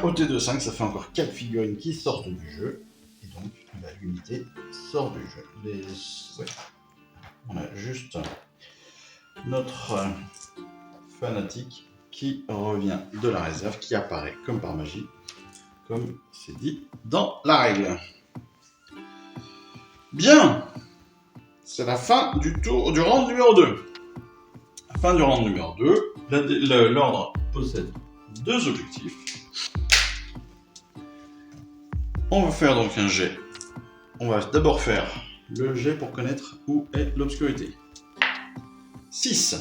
Speaker 1: Au T de 5, ça fait encore 4 figurines qui sortent du jeu. Et donc, l'unité sort du jeu. Ouais. On a juste notre fanatique qui revient de la réserve, qui apparaît comme par magie, comme c'est dit dans la règle. Bien, c'est la fin du round numéro 2. Fin du round numéro 2, l'ordre possède 2 objectifs. On va faire donc un jet. On va d'abord faire le jet pour connaître où est l'obscurité. 6.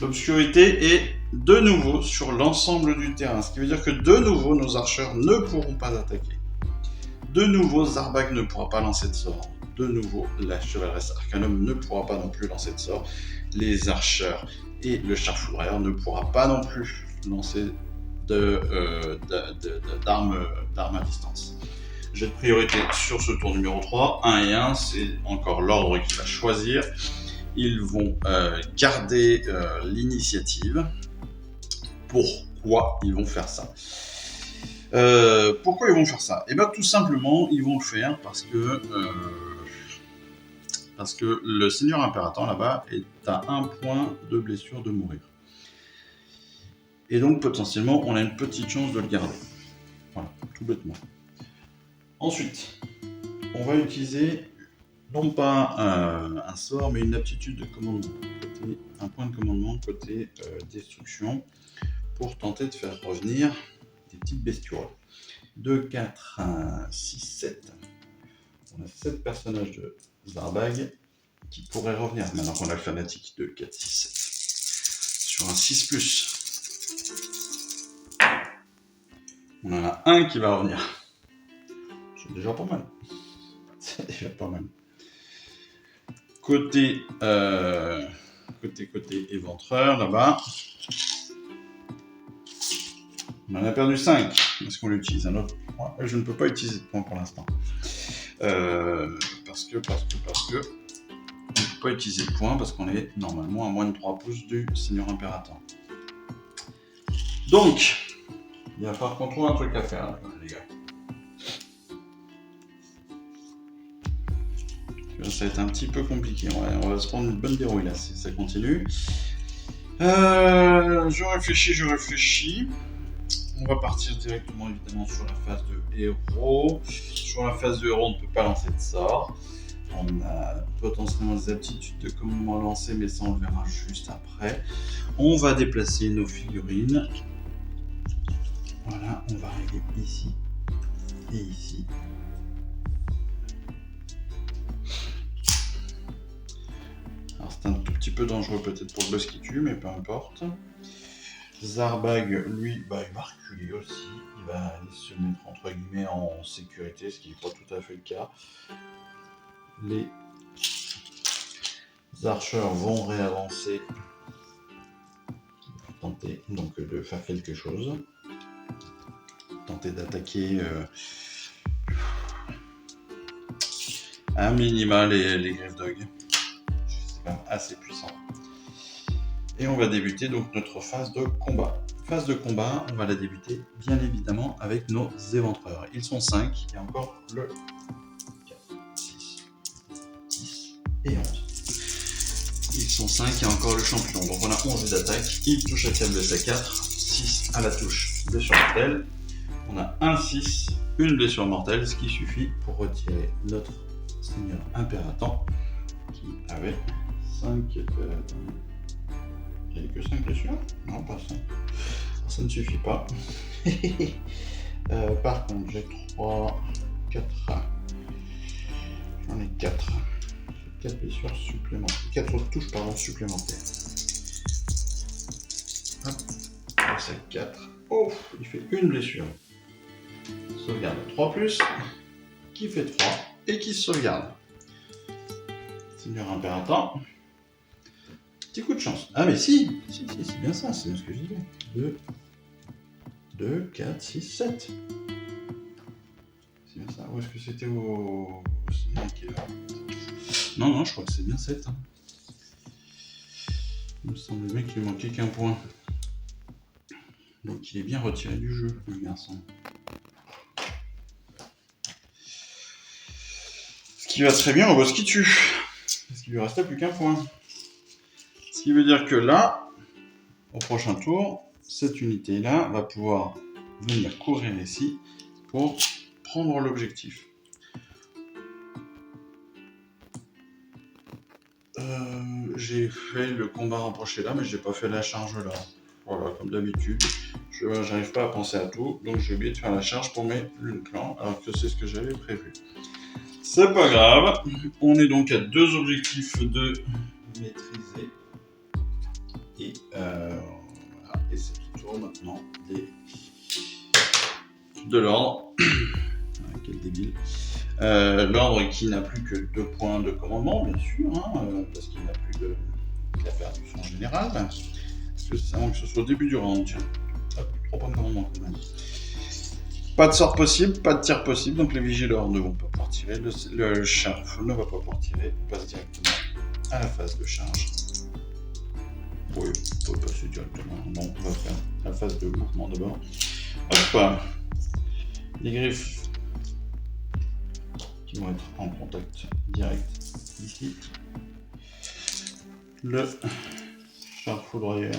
Speaker 1: L'obscurité est de nouveau sur l'ensemble du terrain, ce qui veut dire que de nouveau nos archers ne pourront pas attaquer. De nouveau Zarbag ne pourra pas lancer de sort. De nouveau la chevaleresse Arcanum ne pourra pas non plus lancer de sort. Les archers et le char foudroyeur ne pourra pas non plus lancer d'armes à distance. Jet de priorité sur ce tour numéro 3, 1 et 1, c'est encore l'ordre qu'il va choisir. Ils vont garder l'initiative. Pourquoi ils vont faire ça ? Pourquoi ils vont faire ça ? Eh bien tout simplement, ils vont le faire parce que le seigneur impératant là-bas est à 1 point de blessure de mourir. Et donc potentiellement, on a une petite chance de le garder. Voilà, tout bêtement. Ensuite, on va utiliser non pas un sort, mais une aptitude de commandement. Un point de commandement côté destruction pour tenter de faire revenir des petites bestioles. 2, 4, 6, 7. On a 7 personnages de Zarbag qui pourraient revenir maintenant qu'on a le fanatique de 4, 6, 7. Sur un 6+. On en a un qui va revenir. C'est déjà pas mal. C'est déjà pas mal. Côté éventreur, là-bas, on en a perdu 5. Est-ce qu'on l'utilise un autre point ? Je ne peux pas utiliser de point pour l'instant. Parce que on ne peut pas utiliser de point parce qu'on est normalement à moins de 3 pouces du seigneur impératant. Donc, il va falloir qu'on trouve un truc à faire, là, les gars. Ça va être un petit peu compliqué. On va se prendre une bonne dérouille là si ça continue. Je réfléchis. On va partir directement évidemment sur la phase de héros. Sur la phase de héros, on ne peut pas lancer de sort. On a potentiellement des aptitudes de comment lancer, mais ça on le verra juste après. On va déplacer nos figurines. Voilà, on va arriver ici et ici. Alors c'est un tout petit peu dangereux peut-être pour le boss qui tue, mais peu importe. Zarbag, lui, il va reculer aussi. Il va aller se mettre entre guillemets en sécurité, ce qui n'est pas tout à fait le cas. Les archers vont réavancer. Tenter donc de faire quelque chose. Tenter d'attaquer un minima les griffes dog. C'est quand même assez puissant. Et on va débuter donc notre phase de combat. Phase de combat, on va la débuter bien évidemment avec nos éventreurs. Ils sont 5, il y a encore le 4, 6, 10 et 11. Ils sont 5, il y a encore le champion. Donc on a 11 d'attaque, il touche à 4, blesse à 4, 6 à la touche, blessure mortelle. On a un 6, une blessure mortelle, ce qui suffit pour retirer notre seigneur impératant qui avait 5... il n'y avait que 5 blessures? Non, pas 5. Ça ne suffit pas. Par contre, j'ai 3, 4. J'en ai 4. 4 blessures supplémentaires. 4 touches supplémentaires. Hop, c'est 4. Oh, il fait une blessure. Sauvegarde 3+, qui fait 3 et qui se sauvegarde. Seigneur impératant. Petit coup de chance. Ah mais si, c'est bien ça, c'est bien ce que je disais. 2, 4, 6, 7. C'est bien ça. Où est-ce que c'était au... Non, je crois que c'est bien 7. Hein. Il me semblait bien qu'il manquait qu'un point. Donc il est bien retiré du jeu, le garçon. Ce qui va très bien au boss qui tue. Parce qu'il lui restait plus qu'un point. Ce qui veut dire que là, au prochain tour, cette unité-là va pouvoir venir courir ici pour prendre l'objectif. J'ai fait le combat rapproché là, mais j'ai pas fait la charge là. Voilà, comme d'habitude. J'arrive pas à penser à tout, donc j'ai oublié de faire la charge pour mes lunes clans, alors que c'est ce que j'avais prévu. C'est pas grave. On est donc à 2 objectifs de maîtriser. Et voilà. Et c'est tout tour maintenant de l'ordre. Quel débile. L'ordre qui n'a plus que 2 points de commandement, bien sûr, hein, parce qu'il n'a plus de... Il a perdu son général. Parce que c'est avant que ce soit au début du round, tiens. 3 points de commandement quand même. Pas de sort possible, pas de tir possible, donc les vigileurs ne vont pas pouvoir tirer. Le sheriff ne va pas pouvoir tirer. On passe directement à la phase de charge. Oui, on peut passer directement. Non, on va faire la phase de mouvement d'abord. Hop, les griffes qui vont être en contact direct ici. Le char foudroyeur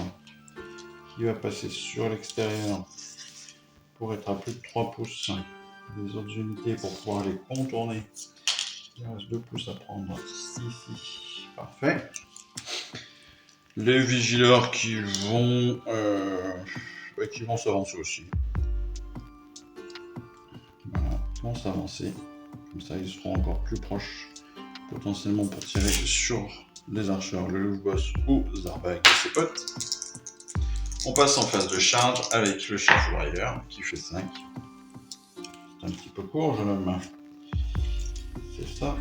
Speaker 1: qui va passer sur l'extérieur pour être à plus de 3 pouces des autres unités pour pouvoir les contourner. Il reste 2 pouces à prendre ici. Parfait. Les vigileurs qui vont s'avancer aussi. Voilà, ils vont s'avancer. Comme ça, ils seront encore plus proches, potentiellement pour tirer sur les archers, le loup boss ou Zarbag et ses potes. On passe en phase de charge avec le chef foudroyeur qui fait 5. C'est un petit peu court, jeune homme. C'est ça.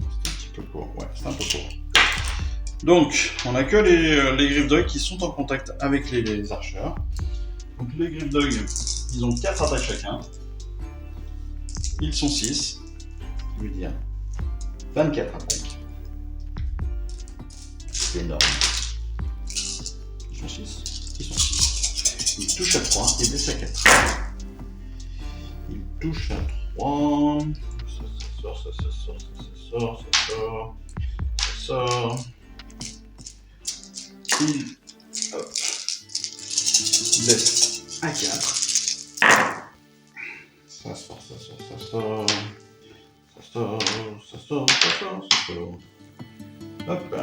Speaker 1: C'est un petit peu court. Ouais, c'est un peu court. Donc, on n'a que les Griffdogs qui sont en contact avec les archers. Donc, les Griffdogs, ils ont 4 attaques chacun. Ils sont 6. Je veux dire 24 attaques. C'est énorme. Ils sont 6. Ils sont 6. Ils touchent à 3 et blessent à 4. Ils touchent à 3. Ça sort. Hop. Blesse à 4. Ça sort. Hop.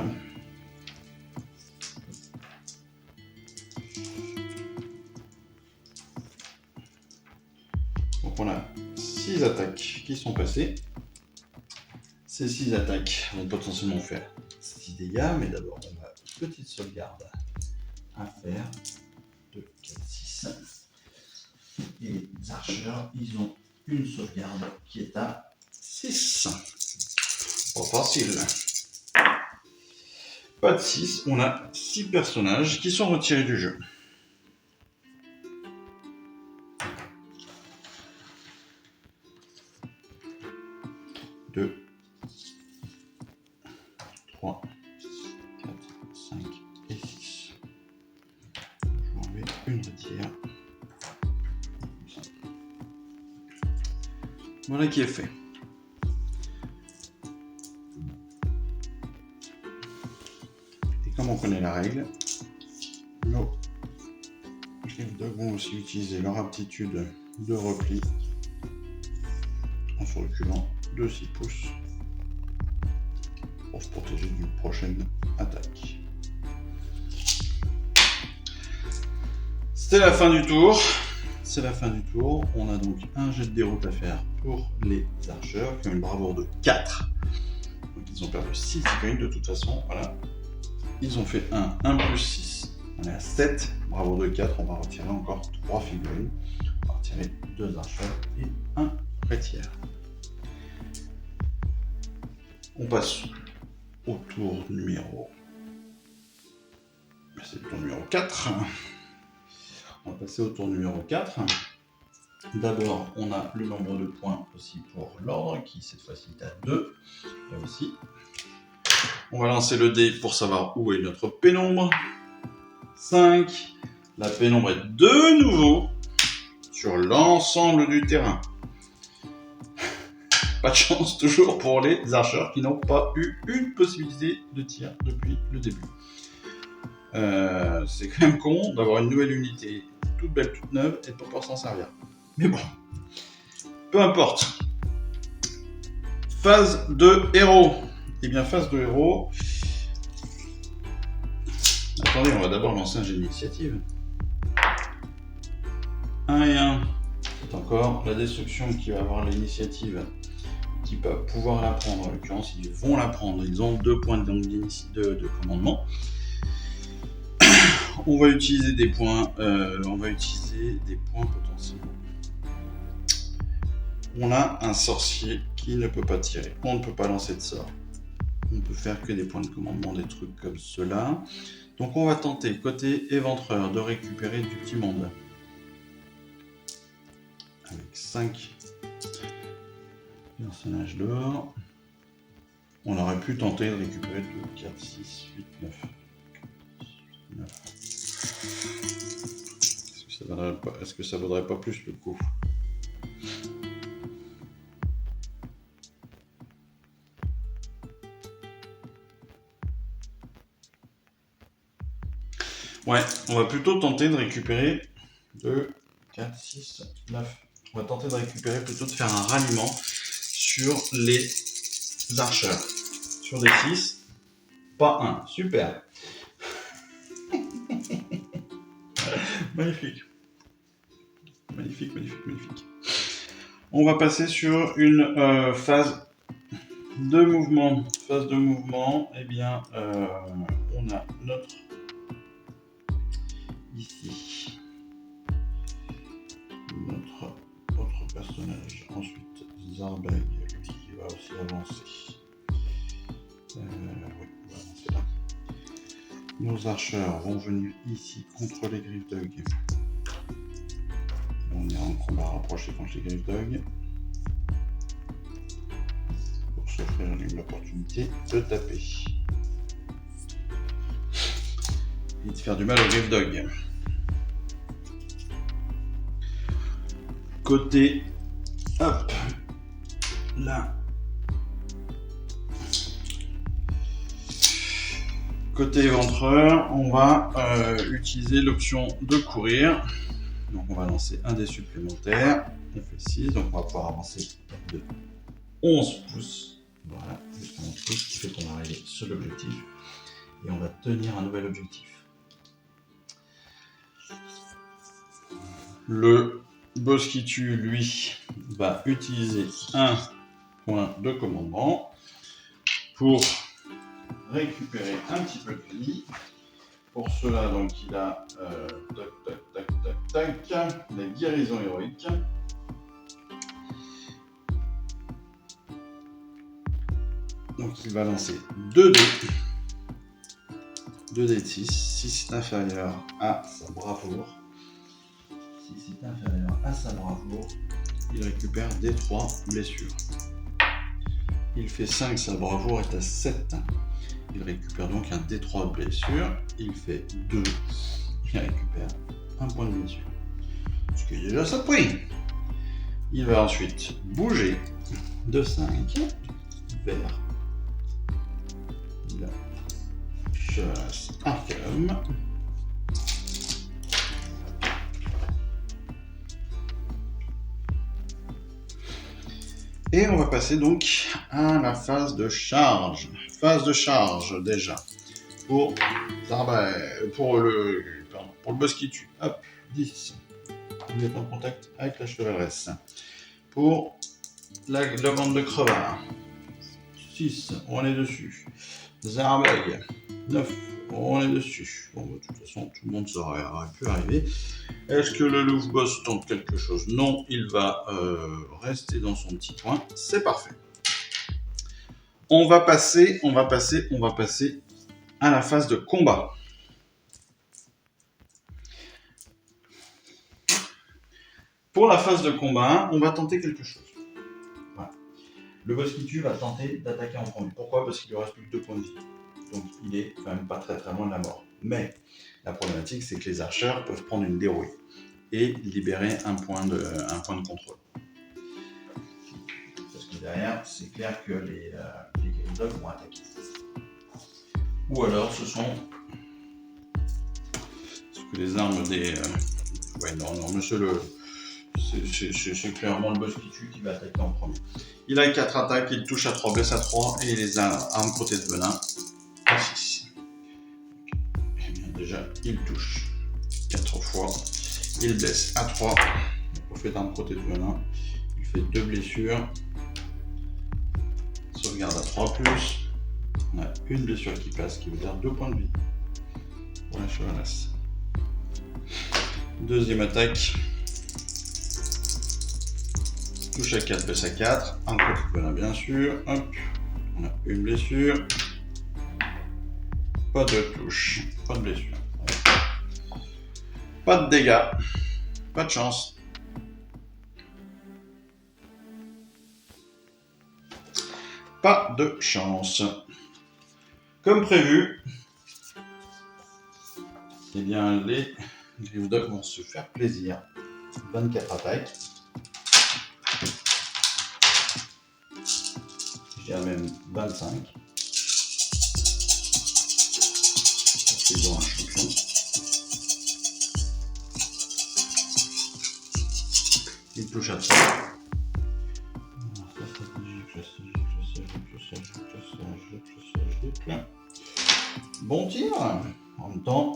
Speaker 1: Donc on a 6 attaques qui sont passées. Ces 6 attaques vont potentiellement faire 6 dégâts, mais d'abord on a une petite sauvegarde à faire. 2, 4, 6. Et les archers, ils ont une sauvegarde qui est à 6. Pas facile. Pas de 6, on a 6 personnages qui sont retirés du jeu. Deux, 3, 4, 5 et 6. Je vais enlever une retire. Voilà qui est fait. Et comme on connaît la règle, nos Griffdogs vont aussi utiliser leur aptitude de repli en se reculant de 6 pouces pour se protéger d'une prochaine attaque. C'est la fin du tour. C'est la fin du tour. On a donc un jet de déroute à faire pour les archers qui ont une bravoure de 4. Donc ils ont perdu 6 figurines de toute façon. Voilà. Ils ont fait 1 plus 6. On est à 7. Bravoure de 4. On va retirer encore 3 figurines. On va retirer 2 archers et 1 prêtière. On passe au tour numéro... C'est le tour numéro 4. On va passer au tour numéro 4. D'abord, on a le nombre de points aussi pour l'ordre, qui cette fois-ci est à 2. Là aussi. On va lancer le dé pour savoir où est notre pénombre. 5. La pénombre est de nouveau sur l'ensemble du terrain. Pas de chance toujours pour les archers qui n'ont pas eu une possibilité de tir depuis le début. C'est quand même con d'avoir une nouvelle unité toute belle, toute neuve et de ne pas pouvoir s'en servir. Mais bon, peu importe. Phase de héros. Eh bien, phase de héros. Attendez, on va d'abord lancer un jet d'initiative. 1 et 1. C'est encore la destruction qui va avoir l'initiative. Qui va pouvoir la prendre. En l'occurrence, ils vont la prendre. Ils ont 2 points de commandement. On va utiliser des points. Potentiellement. On a un sorcier qui ne peut pas tirer. On ne peut pas lancer de sort. On ne peut faire que des points de commandement, des trucs comme cela. Donc on va tenter, côté éventreur, de récupérer du petit monde. Avec 5 personnages d'or. On aurait pu tenter de récupérer 2, 4, 6, 8, 9. 9. Est-ce que ça vaudrait pas plus le coup? Ouais, on va plutôt tenter de récupérer 2, 4, 6, 9. On va tenter de récupérer plutôt de faire un ralliement sur les archers. Sur des 6, pas 1. Super. Magnifique. Magnifique. On va passer sur une phase de mouvement. Phase de mouvement, eh bien, on a notre... Ici. Notre autre personnage. Ensuite, Zarbeg, qui va aussi avancer. Oui, on va avancer là. Nos archers vont venir ici contre les Griffdog. On est en combat rapproché contre les Griffdog. Pour s'offrir l'opportunité de taper. Et de faire du mal aux Griffdog. Côté, hop, là. Côté éventreur, on va utiliser l'option de courir. Donc on va lancer un dé supplémentaire. On fait 6, donc on va pouvoir avancer de 11 pouces. Voilà, jusqu'à 11 pouces, ce qui fait qu'on va arriver sur l'objectif. Et on va tenir un nouvel objectif. Le boss qui tue, lui, va utiliser un point de commandement pour récupérer un petit peu de vie. Pour cela, donc, il a la guérison héroïque. Donc, il va lancer 2 dés. 2 dés de 6. Si c'est inférieur à sa bravoure. Si c'est inférieur à sa bravoure, il récupère des 3 blessures. Il fait 5, sa bravoure est à 7. Il récupère donc un D3 de blessure. Il fait 2. Il récupère un point de blessure. Ce qui est déjà ça prix. Il va ensuite bouger de 5 vers la chasse Arcanum. Et
Speaker 2: Et on va passer donc à la phase de charge. Phase de charge déjà. Pour le boss qui tue. Hop, 10. Vous êtes en contact avec la chevaleresse. Pour la bande de crevard. 6, on est dessus. Zarbug, 9, on est dessus. Bon, de toute façon, tout le monde aurait pu arriver. Est-ce que le loup boss tente quelque chose? Non, il va rester dans son petit coin. C'est parfait. On va passer à la phase de combat. Pour la phase de combat, on va tenter quelque chose. Voilà. Le boss qui tue va tenter d'attaquer en premier. Pourquoi? Parce qu'il lui reste plus que 2 points de vie. Donc il est quand même pas très loin de la mort. Mais la problématique, c'est que les archers peuvent prendre une dérouille et libérer un point de contrôle. Parce que derrière, c'est clair que les Grimdogs vont attaquer. Ou alors ce sont les armes des... Ouais, non, monsieur le... C'est clairement le boss qui tue qui va attaquer en premier. Il a 4 attaques, il touche à 3, blesse à 3 et il les a armes protège de venin à 6. Et bien déjà, il touche 4 fois, il blesse à 3, au fait d'armes protège de venin, il fait 2 blessures, sauvegarde à 3+, on a une blessure qui passe, qui veut dire 2 points de vie pour la chevaleresse. Deuxième attaque. Touche à 4, blesse à 4, un petit peu là bien sûr, hop, on a une blessure, pas de touche, pas de blessure, pas de dégâts, pas de chance. Pas de chance. Comme prévu, eh bien les Grimdogs vont se faire plaisir. 24 attaques. Je dirais même 25. Ils ont un champion. Il touche à 3. Bon tir. En même temps,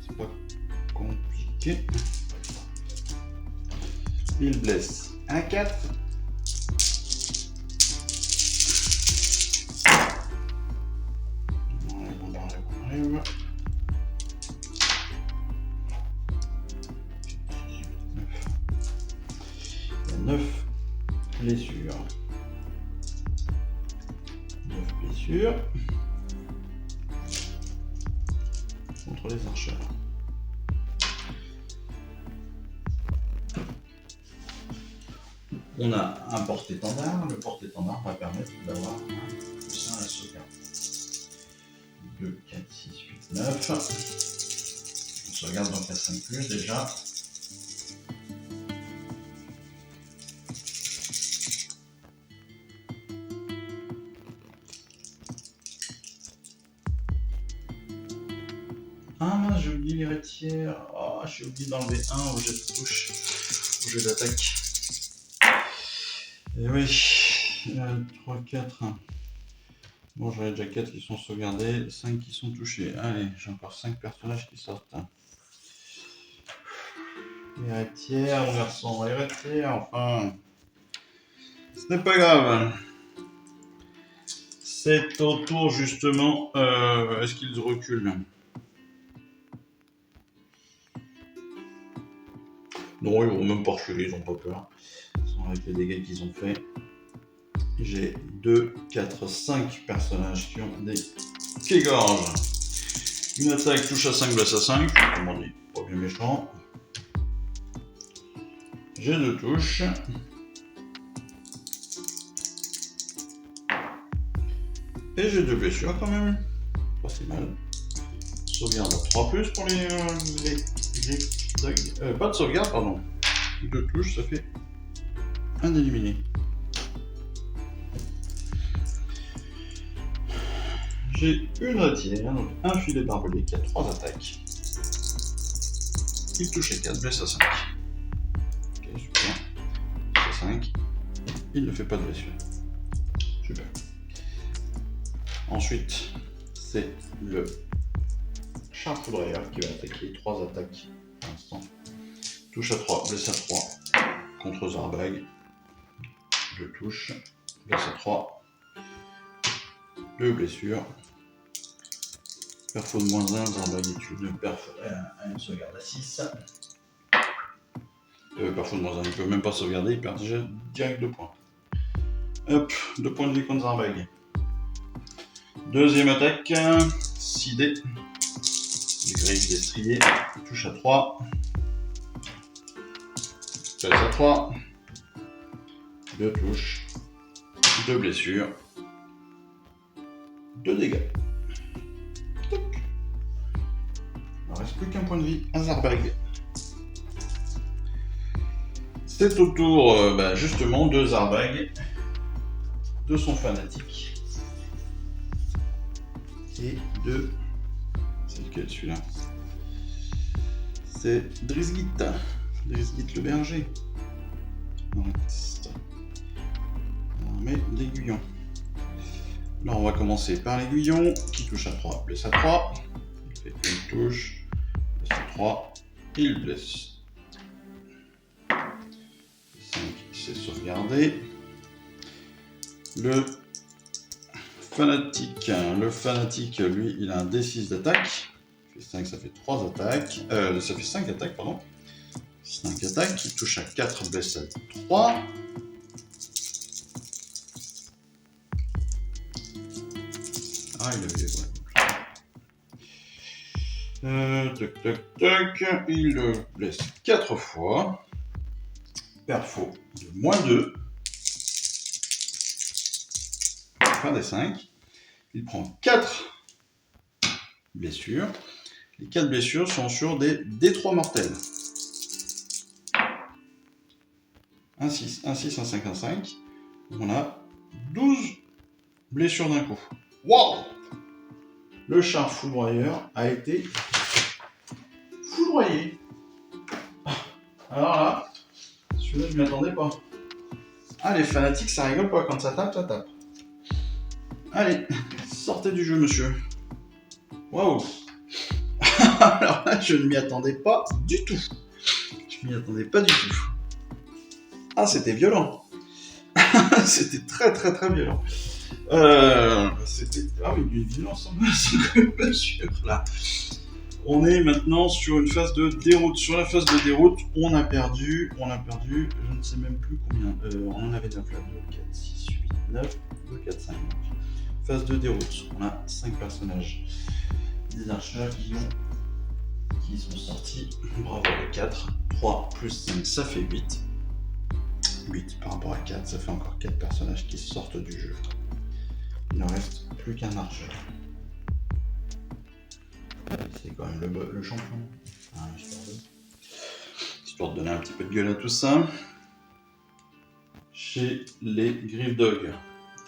Speaker 2: c'est pas compliqué. Il blesse à 4. On arrive. 9 blessures. 9 blessures. Contre les archers. On a un porte-étendard. Le porte-étendard va permettre d'avoir un coussin à la sauvegarde. 2, 4, 6, 8, 9. On sauvegarde donc à 5+, déjà. Ah mince, j'ai oublié l'héritière. Oh, j'ai oublié d'enlever un au jet de touche, au jet d'attaque. Et oui, 3, 4. Bon, j'en ai déjà 4 qui sont sauvegardés, 5 qui sont touchés. Allez, j'ai encore 5 personnages qui sortent. Héritière, mon garçon, héritière, enfin. Ce n'est pas grave. C'est au tour justement. Est-ce qu'ils reculent? Non, ils vont même pas reculer, ils ont pas peur. Avec les dégâts qu'ils ont fait. J'ai 2, 4, 5 personnages qui ont des égorges. Une attaque touche à 5, blesse à 5. Comme on dit, pas bien méchant. J'ai 2 touches. Et j'ai 2 blessures quand même. Pas si mal. Sauvegarde à 3+ pour les pas de sauvegarde, pardon. 2 touches, ça fait un éliminé. J'ai une retière, donc un filet barbelé qui a 3 attaques. Il touche à 4, blesse à 5. Ok, super. À 5. il ne fait pas de blessure. Super. Ensuite, c'est le char foudroyeur qui va attaquer 3 attaques pour l'instant. Touche à 3, blesse à 3 contre Zarbag. Je touche, blesse à 3. 2 blessures. Perfo de moins 1, Zarbag est une sauvegarde à 6. Perfo de moins 1, il ne peut même pas sauvegarder, il perd déjà direct 2 points. Hop, 2 points de vie contre Zarbag. Deuxième attaque, 6 dés. Les griffes destriers, touche à 3. Blesse à 3. 2 touches. 2 blessures. 2 dégâts. Toc. Il ne reste plus qu'un point de vie à Zarbag. C'est au tour justement de Zarbag, de son fanatique et de... C'est lequel celui-là? C'est Drizgit. Drizgit le berger. Dans la piste. On met l'aiguillon. Alors on va commencer par l'aiguillon qui touche à 3, blesse à 3. Il fait une touche, blesse à 3, il blesse. 5, c'est sauvegardé. Le fanatique, lui, il a un D6 d'attaque. Il fait 5, ça fait 3 attaques. Ça fait 5 attaques, pardon. 5 attaques, il touche à 4, blesse à 3. Ah, il avait... ouais. Il le blesse 4 fois. Perfo de moins 2. Fin des 5. Il prend 4 blessures. Les 4 blessures sont sur des D3 mortels. 1 6, 1 6, 1 5, 1 5. On a 12 blessures d'un coup. Waouh! Le char foudroyeur a été foudroyé. Alors là, celui-là, je ne m'y attendais pas. Ah, les fanatiques, ça rigole pas. Quand ça tape, ça tape. Allez, sortez du jeu, monsieur. Waouh! Alors là, je ne m'y attendais pas du tout. Je m'y attendais pas du tout. Ah, c'était violent. C'était très très très violent. C'était... Ah oui, une violence en mesure là. On est maintenant sur une phase de déroute. Sur la phase de déroute, on a perdu, je ne sais même plus combien. On en avait 9 là, 2, 4, 6, 8, 9, 2, 4, 5. Phase de déroute, on a 5 personnages. Des archers qui sont sortis. Bravo les 4. 3 plus 5, ça fait 8. 8 par rapport à 4, ça fait encore 4 personnages qui sortent du jeu. Il ne reste plus qu'un archer. C'est quand même le champion. Ah, histoire de donner un petit peu de gueule à tout ça. Chez les Griffdog,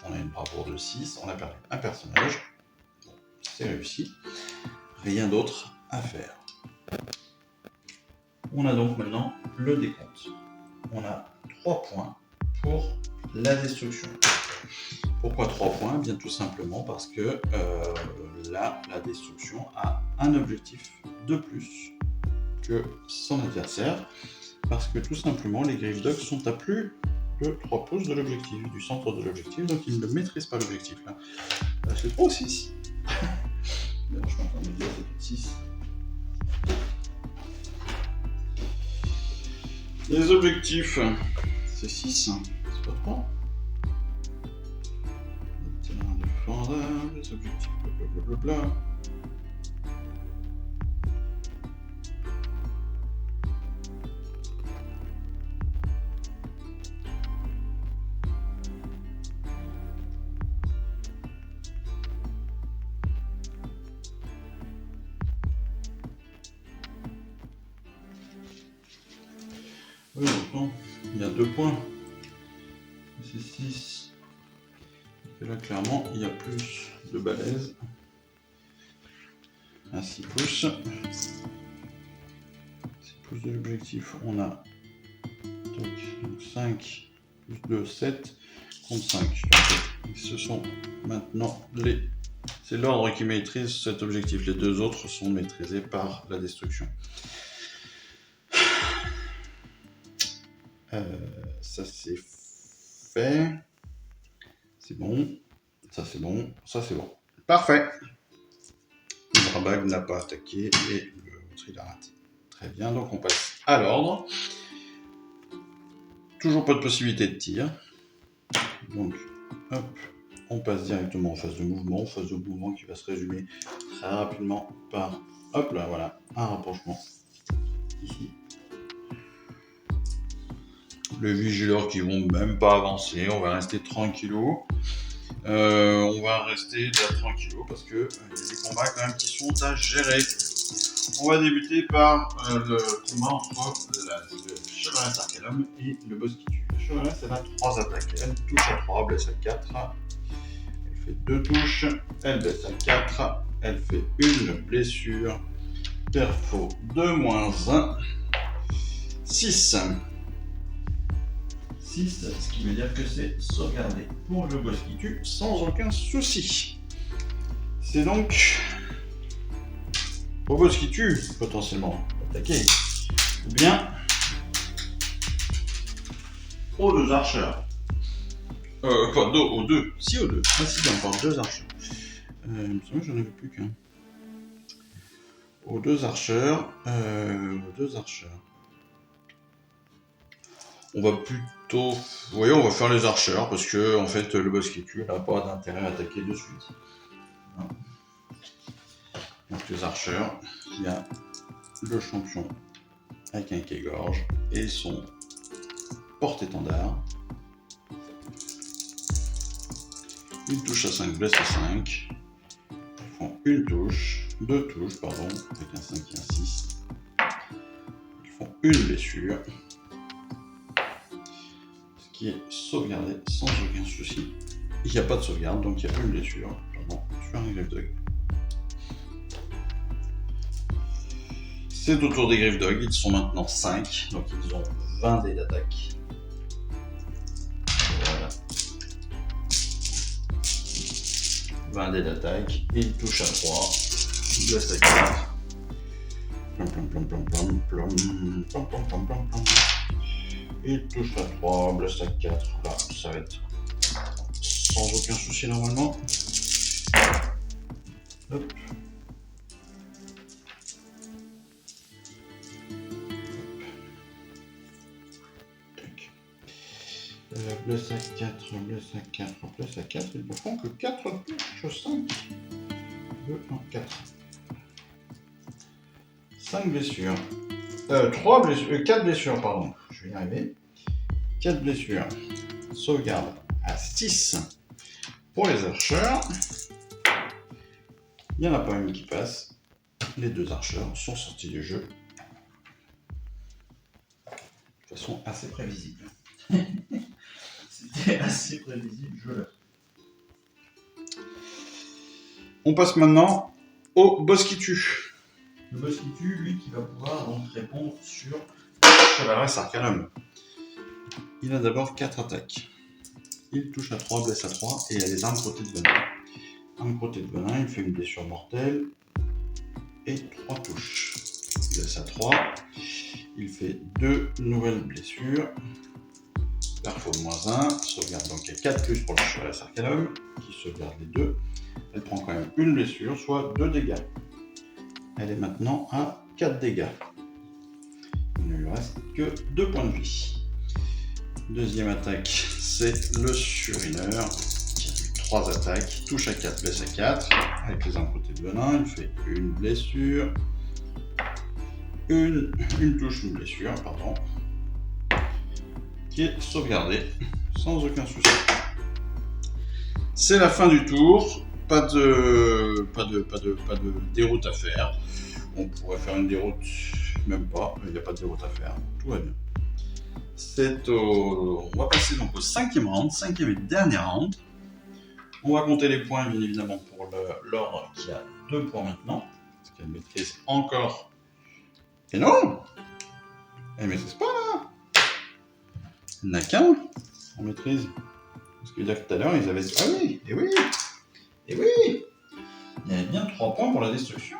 Speaker 2: on a une bravoure de 6, on a perdu un personnage. Bon, c'est réussi. Rien d'autre à faire. On a donc maintenant le décompte. On a 3 points pour la destruction. Pourquoi 3 points? Bien tout simplement parce que là, la destruction a un objectif de plus que son adversaire. Parce que tout simplement, les Griffdog sont à plus de 3 pouces de l'objectif, du centre de l'objectif, donc ils ne maîtrisent pas l'objectif là. C'est 3 ou 6. D'ailleurs, je suis en train de me dire c'est 6. Les objectifs, c'est 6, c'est pas 3. Les objectifs, blablabla. Oui, donc il y a 2 points. C'est 6. Et là, clairement, il y a plus de balèze. À 6 pouces. 6 pouces de l'objectif, on a donc 5 plus 2, 7, contre 5. Donc, ce sont maintenant les... C'est l'ordre qui maîtrise cet objectif. Les deux autres sont maîtrisés par la destruction. Ça c'est fait. C'est bon. Ça c'est bon. Ça c'est bon. Parfait. Le Brabag n'a pas attaqué et l'autre il a raté. Très bien, donc on passe à l'ordre. Toujours pas de possibilité de tir. Donc, hop, on passe directement en phase de mouvement. Phase de mouvement qui va se résumer très rapidement par, hop là, voilà, un rapprochement ici. Les vigileurs qui vont même pas avancer, on va rester tranquillou. On va rester là tranquillou parce que y a des combats quand même qui sont à gérer. On va débuter par le combat entre le Chevaleresque Arcanum et le boss qui tue. Le Chevaleresque, elle a 3 attaques. Elle touche à 3, blesse à 4. Elle fait 2 touches. Elle blesse à 4. Elle fait une blessure. Perfo de -1. 6. 6, ce qui veut dire que c'est sauvegardé pour le boss qui tue sans aucun souci. C'est donc au boss qui tue, potentiellement, attaquer, ou bien aux 2 archers. Quoi, aux 2. Si, aux 2. Ah si, il y a encore 2 archers. Il me semble que j'en avais plus qu'un. Aux 2 archers. On va plutôt... Oui, on va faire les archers, parce que, en fait, le boss qui tue n'a pas d'intérêt à attaquer de suite. Voilà. Donc les archers, il y a le champion avec un quai-gorge et son porte-étendard. Une touche à 5, blesse à 5. Ils font une touche, 2 touches, pardon, avec un 5 et un 6. Ils font une blessure. Ce qui est sauvegardé sans aucun souci. Il n'y a pas de sauvegarde, donc il y a une blessure. Pardon, sur un grave dog. C'est au tour des Griff Dog, ils sont maintenant 5, donc ils ont 20 dés d'attaque. Voilà. 20 dés d'attaque, et ils touchent à 3, ils blessent à 4. Ils touchent à 3, blessent à 4, là ça va être sans aucun souci normalement. Hop. Blesse à 4, blesse à 4, blesse à 4, ils ne font que 4 touches, 5, 2, non, 4. 5 blessures. 3 blessures, 4 blessures, pardon, je vais y arriver. 4 blessures. Sauvegarde à 6 pour les archers. Il n'y en a pas une qui passe. Les 2 archers sont sortis du jeu. De façon assez prévisible. C'était assez prévisible, je l'ai. On passe maintenant au boss qui tue. Le boss qui tue, lui, qui va pouvoir donc répondre sur Chevaleresque Arcanum. Il a d'abord 4 attaques. Il touche à 3, blesse à 3 et il a les armes crottées de venin. Armes crottées de venin, il fait une blessure mortelle et 3 touches. Il blesse à 3, il fait 2 nouvelles blessures. Perfo de -1, sauvegarde donc il y a 4 plus pour le Chevaleresque Arcanum, qui sauvegarde les 2. Elle prend quand même une blessure, soit 2 dégâts. Elle est maintenant à 4 dégâts. Il ne lui reste que 2 points de vie. Deuxième attaque, c'est le Surineur, qui a eu 3 attaques, touche à 4, blesse à 4, avec les armes crottées de venin, il fait une blessure, une touche, une blessure, pardon, qui est sauvegardée sans aucun souci. C'est la fin du tour, pas de déroute à faire. On pourrait faire une déroute, même pas, il n'y a pas de déroute à faire, tout va bien. On va passer donc au 5e round, 5e et dernier round. On va compter les points bien évidemment pour l'ordre qui a 2 points maintenant, parce qu'elle maîtrise encore. Et non, elle maîtrise pas là. Elle n'a qu'un. On maîtrise. Parce que dire que tout à l'heure, ils avaient... Ah oui, et oui, et oui. Il y avait bien 3 points pour la destruction.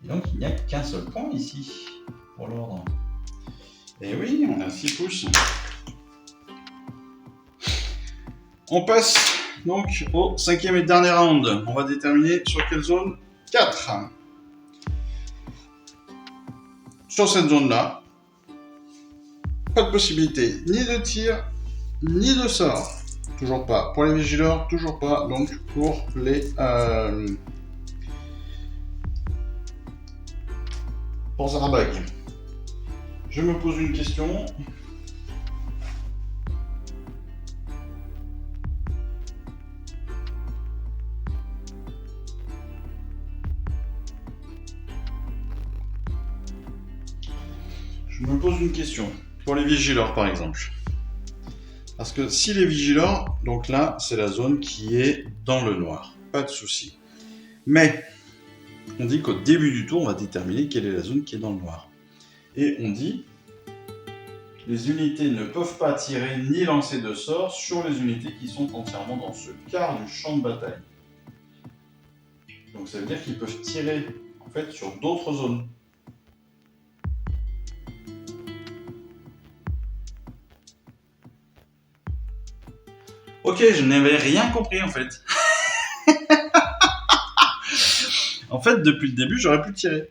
Speaker 2: Et donc, il n'y a qu'un seul point ici, pour l'ordre. Et oui, on a 6 pouces. On passe donc au 5e et dernier round. On va déterminer sur quelle zone. 4. Sur cette zone-là, pas de possibilité ni de tir, ni de sort. Toujours pas. Pour les vigileurs, toujours pas. Donc pour les... pour Zarbag. Je me pose une question. Pour les vigileurs, par exemple. Parce que si les vigileurs, donc là, c'est la zone qui est dans le noir. Pas de souci. Mais, on dit qu'au début du tour, on va déterminer quelle est la zone qui est dans le noir. Et on dit, les unités ne peuvent pas tirer ni lancer de sorts sur les unités qui sont entièrement dans ce quart du champ de bataille. Donc ça veut dire qu'ils peuvent tirer, en fait, sur d'autres zones. Ok, je n'avais rien compris en fait. En fait, depuis le début, j'aurais pu tirer.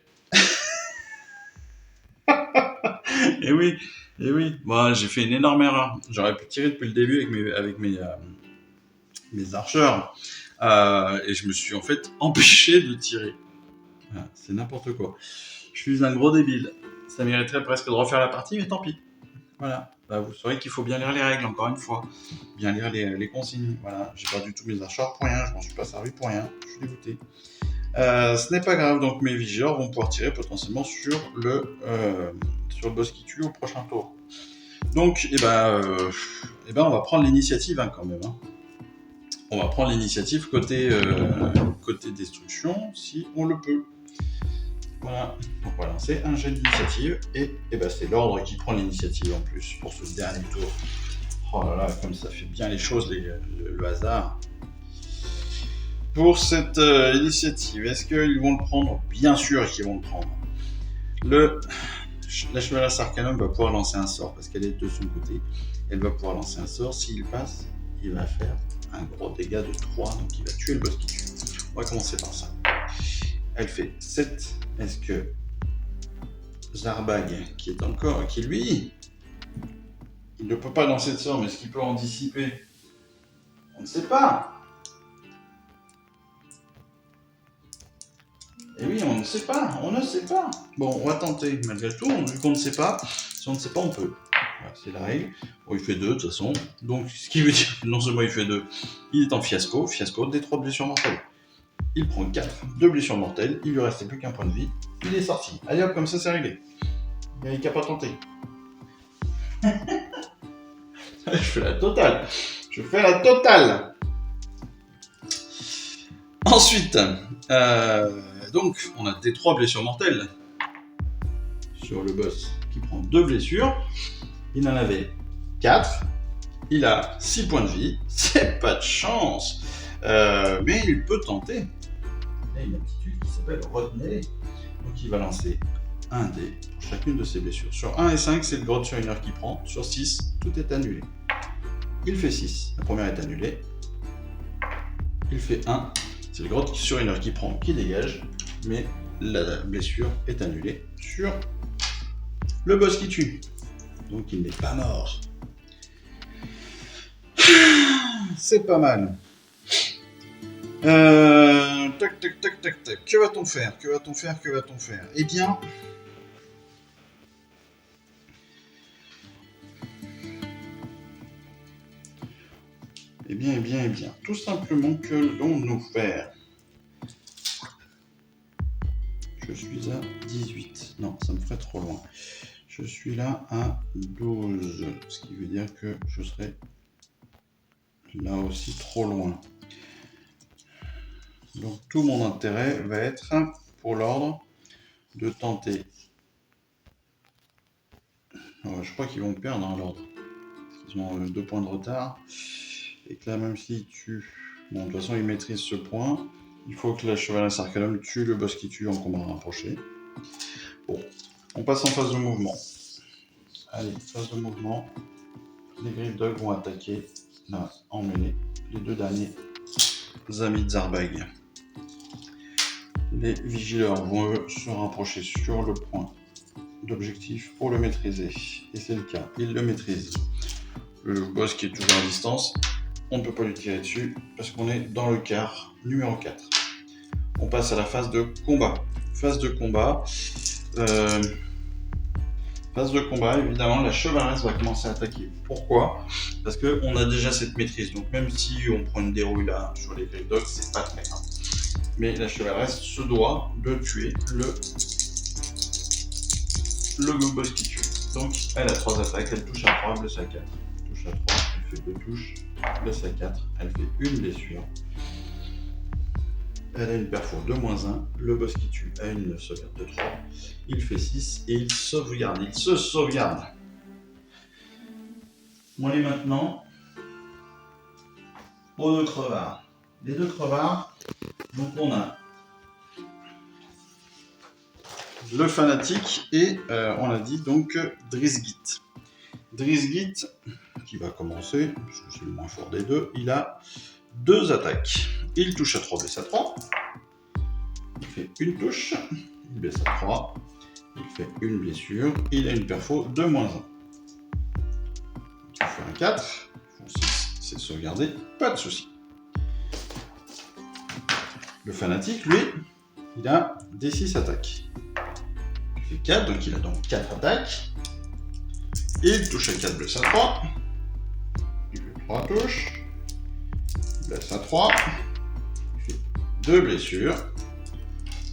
Speaker 2: Et oui, et oui. Bon, j'ai fait une énorme erreur. J'aurais pu tirer depuis le début avec mes archeurs. Et je me suis en fait empêché de tirer. Voilà, c'est n'importe quoi. Je suis un gros débile. Ça mériterait presque de refaire la partie, mais tant pis. Voilà. Bah, vous saurez qu'il faut bien lire les règles, encore une fois. Bien lire les consignes. Voilà. J'ai perdu tous mes archers pour rien. Je m'en suis pas servi pour rien. Je suis dégoûté. Ce n'est pas grave. Donc mes vigileurs vont pouvoir tirer potentiellement sur le boss qui tue au prochain tour. Donc, on va prendre l'initiative quand même. Hein. On va prendre l'initiative côté destruction, si on le peut. Voilà, donc on va lancer un jet d'initiative, et c'est l'ordre qui prend l'initiative en plus, pour ce dernier tour. Oh là là, comme ça fait bien les choses, le hasard. Pour cette initiative, est-ce qu'ils vont le prendre? Bien sûr qu'ils vont le prendre. La chevalerie Arcanum va pouvoir lancer un sort, parce qu'elle est de son côté. Elle va pouvoir lancer un sort, s'il passe, il va faire un gros dégât de 3, donc il va tuer le boss qui tue. On va commencer par ça. Elle fait 7. Est-ce que Zarbag, qui lui, il ne peut pas lancer de sort, mais est-ce qu'il peut anticiper? On ne sait pas. Et oui, on ne sait pas. Bon, on va tenter, malgré tout, vu qu'on ne sait pas. Si on ne sait pas, on peut. Voilà, c'est la règle. Bon, il fait 2 de toute façon. Donc, ce qui veut dire que non seulement il fait 2, il est en fiasco, des 3 blessures mortelles. Il prend 2 blessures mortelles, il lui restait plus qu'un point de vie, il est sorti. Allez hop, comme ça c'est réglé. Il n'y a qu'à pas tenter. Je fais la totale. Ensuite, donc on a des 3 blessures mortelles sur le boss qui prend 2 blessures. Il en avait 4. Il a 6 points de vie. C'est pas de chance. Mais il peut tenter. Il a une aptitude qui s'appelle retenez. Donc il va lancer un dé pour chacune de ses blessures. Sur 1 et 5, c'est le grotte sur une heure qui prend. Sur 6, tout est annulé. Il fait 6. La première est annulée. Il fait 1. C'est le grotte sur une heure qui prend, qui dégage. Mais la blessure est annulée sur le boss qui tue. Donc il n'est pas mort. C'est pas mal. Tac. Que va-t-on faire? Eh bien... Tout simplement, que l'on-nous faire? Je suis à 18. Non, ça me ferait trop loin. Je suis là à 12. Ce qui veut dire que je serai là aussi trop loin. Donc tout mon intérêt va être, pour l'ordre, de tenter. Alors, je crois qu'ils vont perdre l'ordre. qu'ils ont 2 points de retard. Et que là, même si tu... Bon, de toute façon, ils maîtrisent ce point. Il faut que la chevaleresque Arcanum tue le boss qui tue en combat rapproché. Bon, on passe en phase de mouvement. Allez, phase de mouvement. Les Griff Dog vont attaquer, là, en mêlée, les 2 derniers amis de Zarbag. Les vigileurs vont eux se rapprocher sur le point d'objectif pour le maîtriser. Et c'est le cas, ils le maîtrisent. Le boss qui est toujours à distance, on ne peut pas lui tirer dessus parce qu'on est dans le quart numéro 4. On passe à la phase de combat. Phase de combat. Phase de combat, évidemment, la chevaleresse va commencer à attaquer. Pourquoi? Parce qu'on a déjà cette maîtrise. Donc même si on prend une dérouille là sur les Griff Dogs, c'est pas très grave. Mais la chevaleresse se doit de tuer le boss qui tue. Donc elle a 3 attaques, elle touche à 3, blesse à 4. Elle touche à 3, elle fait 2 touches, blesse à 4, elle fait une blessure. Elle a une perfo de -1, le boss qui tue a une sauvegarde de 3, il fait 6 et il sauvegarde, il se sauvegarde. On est maintenant aux 2 crevards. Les 2 crevards, donc on a le fanatique et on a dit donc Drizgit. Drizgit, qui va commencer, parce que c'est le moins fort des deux, il a 2 attaques. Il touche à 3, blesse à 3. Il fait une touche, il blesse à 3. Il fait une blessure. Il a une perfo de -1. Il fait un 4. Bon, 6, c'est sauvegardé, pas de souci. Le fanatique, lui, il a des 6 attaques. Il fait 4, donc il a donc 4 attaques. Il touche à 4, blesse à 3. Il fait 3 touches. Il blesse à 3. Il fait 2 blessures.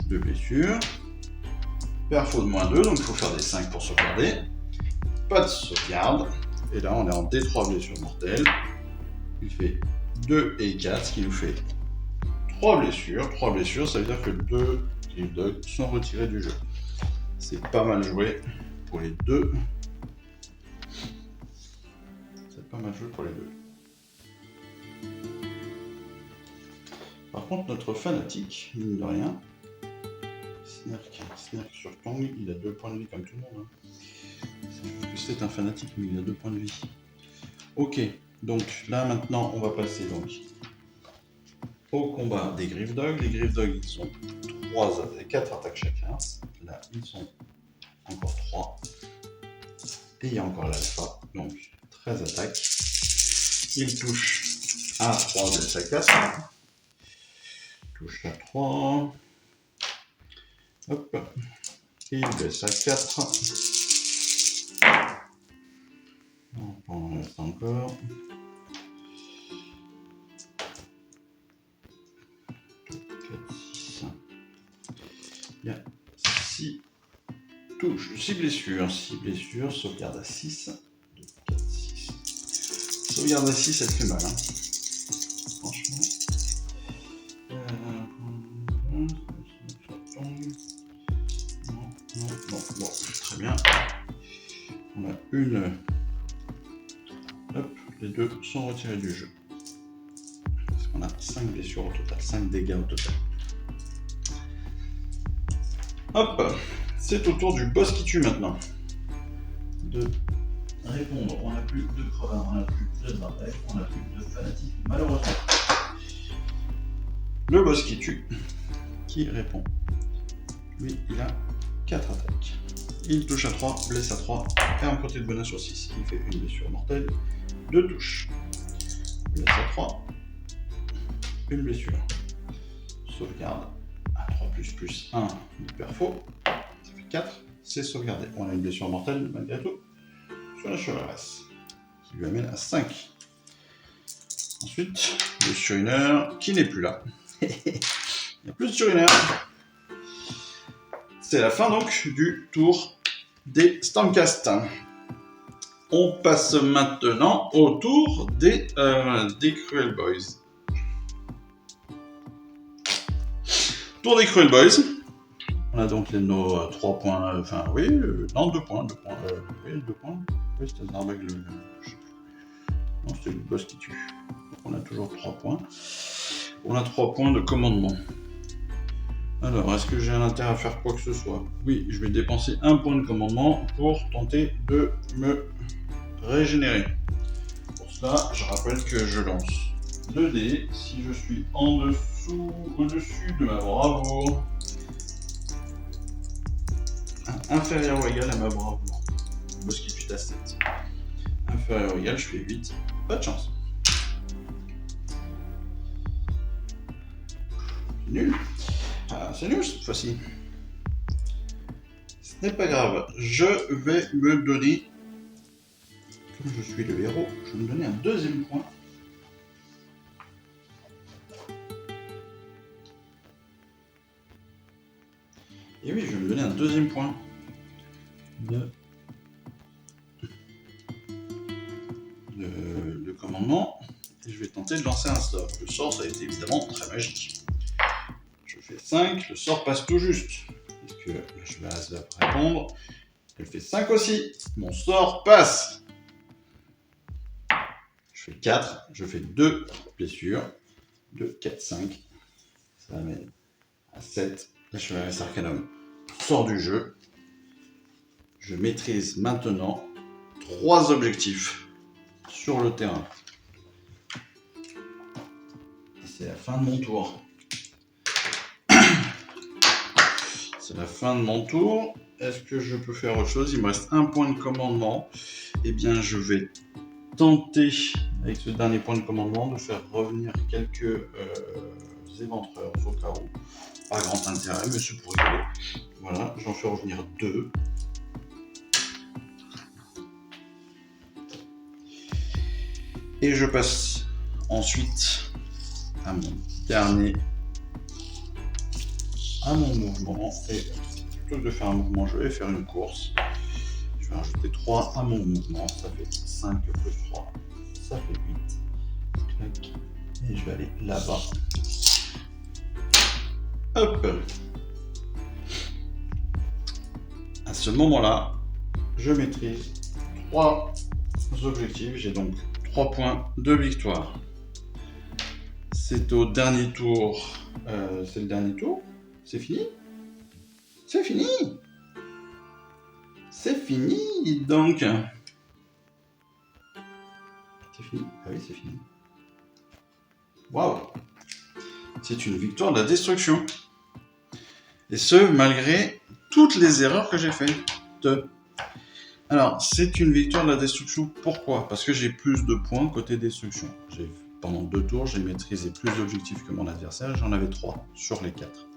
Speaker 2: 2 blessures. Perfo de -2, donc il faut faire des 5 pour sauvegarder. Pas de sauvegarde. Et là, on est en D3 blessures mortelles. Il fait 2 et 4, ce qui nous fait 3 blessures. 3 blessures, ça veut dire que 2 Griff Dogs sont retirés du jeu. C'est pas mal joué pour les 2. C'est pas mal joué pour les 2. Par contre, notre fanatique, mine de rien, Snark sur Tong, il a 2 points de vie comme tout le monde. C'est un fanatique, mais il a 2 points de vie. Ok, donc là maintenant, on va passer donc au combat des Griff Dogs. Les Griff Dogs, ils ont 4 attaques chacun. Là, ils sont encore 3. Et il y a encore l'alpha, donc 13 attaques. Il touche à 3, blesse à 4. Touche à 3. Hop. Et il blesse à 4. On en reste encore. 4, 6. Il y a 6 touches, 6 blessures. 6 blessures, sauvegarde à 6. 2, 4, 6. Sauvegarde à 6, elle fait mal. Hein. Franchement. Bon, très bien. On a une. Hop, les 2 sont retirés du jeu. Parce qu'on a 5 blessures au total, 5 dégâts au total. Hop, c'est au tour du boss qui tue maintenant. De répondre. On n'a plus de crevards, on n'a plus de barbelés, on n'a plus de fanatiques, malheureusement. Le boss qui tue, qui répond. Lui, il a 4 attaques. Il touche à 3, blesse à 3, et un côté de bonus sur 6. Il fait une blessure mortelle, 2 touches. Blesse à 3, une blessure. Sauvegarde à 3 plus 1, hyper faux. Ça fait 4, c'est sauvegardé. On a une blessure mortelle malgré tout sur la chevaleresse, qui lui amène à 5. Ensuite, le surineur qui n'est plus là. Il n'y a plus de surineur. C'est la fin donc du tour des Stormcast. On passe maintenant au tour des Cruel Boys. Tour des Cruel Boys. On a donc nos 3 points, enfin oui, non 2 points, 2 points, oui 2 points. Oui, c'était Zarbag le. Non, c'est le boss qui tue. Donc on a toujours 3 points. On a 3 points de commandement. Alors, est-ce que j'ai un intérêt à faire quoi que ce soit? Oui, je vais dépenser 1 point de commandement pour tenter de me régénérer. Pour cela, je rappelle que je lance 2 dés. Si je suis en dessous, au-dessus de ma bravoure, inférieur ou égal à ma bravoure, le boss qui tue à 7. Inférieur ou égal, je fais 8. Pas de chance. C'est nul. Ah, c'est nul cette fois-ci. Ce n'est pas grave. Je vais me donner, comme je suis le héros, je vais me donner un deuxième point. Et oui, je vais me donner un deuxième point de commandement. Et je vais tenter de lancer un sort. Le sort, ça a été évidemment très magique. Je fais 5, le sort passe tout juste. Est-ce que la chevalasse va répondre? Elle fait 5 aussi. Mon sort passe. Je fais 4, je fais 2 blessures. 2, 4, 5. Ça amène à 7. La chevalasse arcanum sort du jeu. Je maîtrise maintenant 3 objectifs sur le terrain. C'est la fin de mon tour. C'est la fin de mon tour. Est-ce que je peux faire autre chose? Il me reste 1 point de commandement. Eh bien, je vais tenter, avec ce dernier point de commandement, de faire revenir quelques éventreurs au cas où. Pas grand intérêt, mais c'est pour rigoler. Voilà, j'en fais revenir 2. Et je passe ensuite à mon mouvement. Et plutôt que de faire un mouvement, je vais faire une course. Je vais rajouter 3 à mon mouvement. Ça fait 5 plus 3. Ça fait 8. Clac. Et je vais aller là-bas. Hop. À ce moment-là, je maîtrise 3 objectifs. J'ai donc 3 points de victoire. C'est au dernier tour. C'est le dernier tour. C'est fini? C'est fini? C'est fini, donc. C'est fini? Ah oui, c'est fini. Waouh! C'est une victoire de la destruction. Et ce, malgré toutes les erreurs que j'ai faites. Alors, c'est une victoire de la destruction. Pourquoi? Parce que j'ai plus de points côté destruction. Pendant 2 tours, j'ai maîtrisé plus d'objectifs que mon adversaire. J'en avais 3 sur les 4.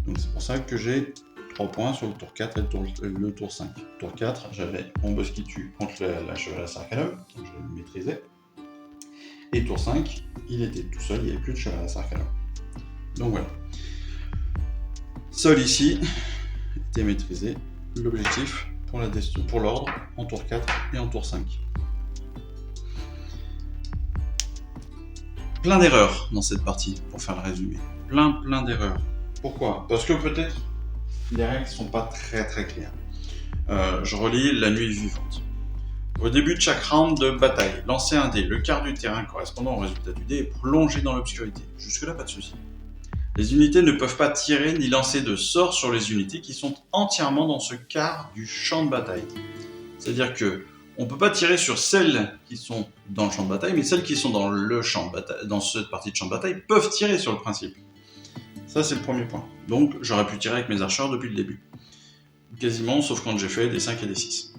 Speaker 2: Donc c'est pour ça que j'ai 3 points sur le tour 4 et le tour 5. Tour 4, j'avais mon boss qui tue contre la chevalasse arcanum, donc je le maîtrisais. Et tour 5, il était tout seul, il n'y avait plus de chevalasse arcanum. Donc voilà. Seul ici était maîtrisé l'objectif pour l'ordre en tour 4 et en tour 5. Plein d'erreurs dans cette partie, pour faire le résumé. Plein d'erreurs. Pourquoi? Parce que peut-être les règles ne sont pas très claires. Je relis la nuit vivante. Au début de chaque round de bataille, lancez un dé. Le quart du terrain correspondant au résultat du dé est plongé dans l'obscurité. Jusque-là, pas de souci. Les unités ne peuvent pas tirer ni lancer de sorts sur les unités qui sont entièrement dans ce quart du champ de bataille. C'est-à-dire que on ne peut pas tirer sur celles qui sont dans le champ de bataille, mais celles qui sont dans le champ de bataille, dans cette partie de champ de bataille, peuvent tirer sur le principe. Ça, c'est le premier point. Donc, j'aurais pu tirer avec mes archers depuis le début. Quasiment, sauf quand j'ai fait des 5 et des 6.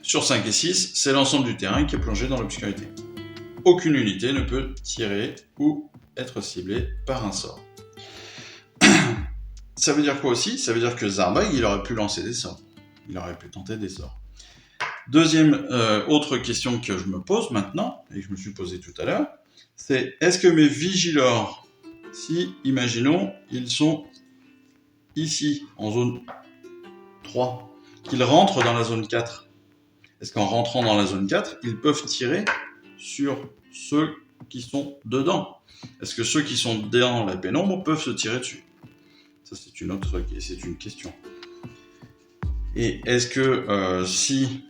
Speaker 2: Sur 5 et 6, c'est l'ensemble du terrain qui est plongé dans l'obscurité. Aucune unité ne peut tirer ou être ciblée par un sort. Ça veut dire quoi aussi? Ça veut dire que Zarbag, il aurait pu lancer des sorts. Il aurait pu tenter des sorts. Deuxième, autre question que je me pose maintenant, et que je me suis posé tout à l'heure, c'est est-ce que mes Vigilors, si, imaginons, ils sont ici, en zone 3, qu'ils rentrent dans la zone 4, est-ce qu'en rentrant dans la zone 4, ils peuvent tirer sur ceux qui sont dedans? Est-ce que ceux qui sont dans la pénombre peuvent se tirer dessus? Ça, c'est une question. Et est-ce que si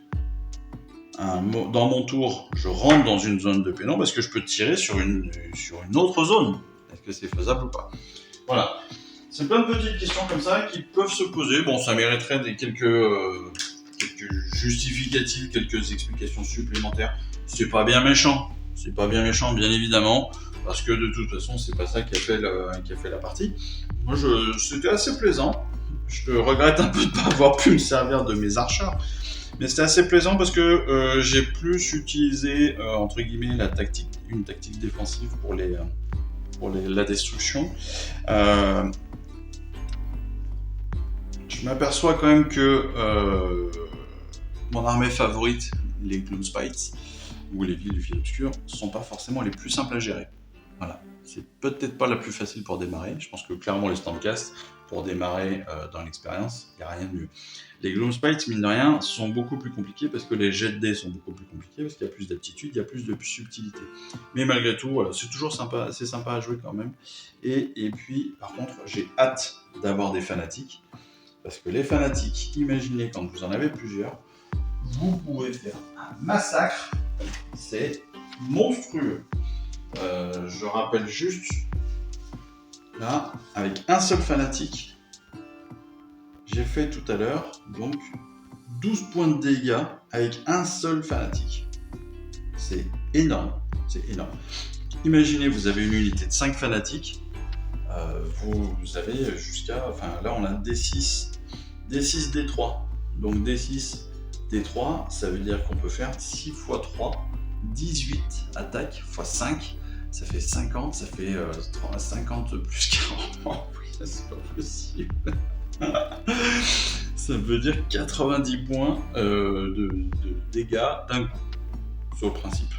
Speaker 2: dans mon tour, je rentre dans une zone de pénombre, est-ce que je peux tirer sur une autre zone? Est-ce que c'est faisable ou pas? Voilà. C'est plein de petites questions comme ça qui peuvent se poser. Bon, ça mériterait quelques justificatifs, quelques explications supplémentaires. C'est pas bien méchant. C'est pas bien méchant, bien évidemment, parce que de toute façon, c'est pas ça qui a fait la partie. Moi, c'était assez plaisant. Je regrette un peu de ne pas avoir pu me servir de mes archers. Mais c'était assez plaisant parce que j'ai plus utilisé, entre guillemets, une tactique défensive pour la destruction. Je m'aperçois quand même que mon armée favorite, les Gloomspites, ou les villes du fil obscur, ne sont pas forcément les plus simples à gérer. Voilà. C'est peut-être pas la plus facile pour démarrer. Je pense que clairement les Stormcast, pour démarrer dans l'expérience, il n'y a rien de mieux. Les Gloomspites, mine de rien, sont beaucoup plus compliqués parce que les jets de dés sont beaucoup plus compliqués, parce qu'il y a plus d'aptitude, il y a plus de subtilité. Mais malgré tout, voilà, c'est toujours sympa, c'est sympa à jouer quand même. Et puis, par contre, j'ai hâte d'avoir des fanatiques, parce que les fanatiques, imaginez quand vous en avez plusieurs, vous pouvez faire un massacre, c'est monstrueux. Je rappelle juste, là, avec un seul fanatique, j'ai fait tout à l'heure, donc 12 points de dégâts avec un seul fanatique. C'est énorme, c'est énorme. Imaginez, vous avez une unité de 5 fanatiques, vous avez jusqu'à, enfin là on a D6, D3. Donc D6, D3, ça veut dire qu'on peut faire 6 x 3, 18 attaques x 5, ça fait 50, ça fait 50 plus 40. Oui, c'est pas possible. Ça veut dire 90 points de dégâts d'un coup, sur le principe.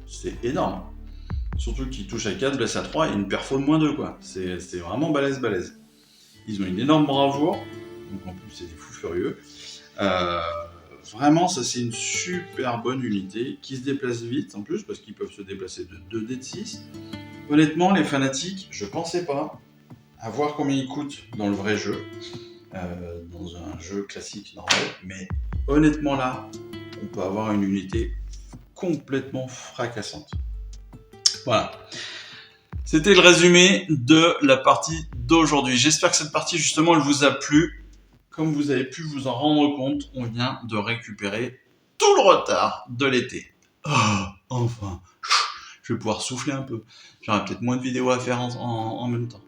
Speaker 2: C'est énorme. Surtout qu'il touche à 4, blesse à 3 et une perfo de moins 2, quoi. C'est vraiment balèze. Ils ont une énorme bravoure, donc en plus c'est des fous furieux. Vraiment, ça c'est une super bonne unité qui se déplace vite en plus parce qu'ils peuvent se déplacer de 2 dés de 6. Honnêtement, les fanatiques, je pensais pas à voir combien ils coûtent dans le vrai jeu, dans un jeu classique normal, mais honnêtement là, on peut avoir une unité complètement fracassante. Voilà. C'était le résumé de la partie d'aujourd'hui. J'espère que cette partie justement elle vous a plu. Comme vous avez pu vous en rendre compte, on vient de récupérer tout le retard de l'été. Oh, enfin, je vais pouvoir souffler un peu. J'aurai peut-être moins de vidéos à faire en même temps.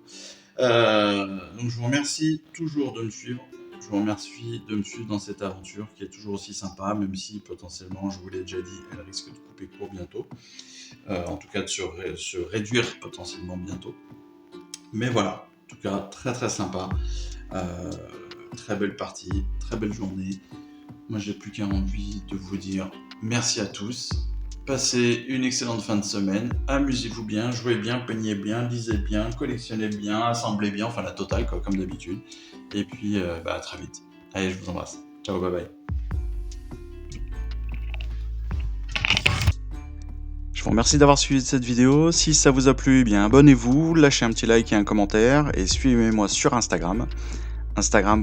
Speaker 2: Donc je vous remercie toujours de me suivre. Je vous remercie de me suivre dans cette aventure qui est toujours aussi sympa, même si potentiellement, je vous l'ai déjà dit, elle risque de couper court bientôt. En tout cas, de se réduire potentiellement bientôt. Mais voilà, en tout cas, très très sympa. Très belle partie, très belle journée. Moi, j'ai plus qu'à envie de vous dire merci à tous. Passez une excellente fin de semaine. Amusez-vous bien, jouez bien, peignez bien, lisez bien, collectionnez bien, assemblez bien, enfin la totale, quoi, comme d'habitude. Et puis, à très vite. Allez, je vous embrasse. Ciao, bye bye. Je vous remercie d'avoir suivi cette vidéo. Si ça vous a plu, eh bien abonnez-vous, lâchez un petit like et un commentaire et suivez-moi sur Instagram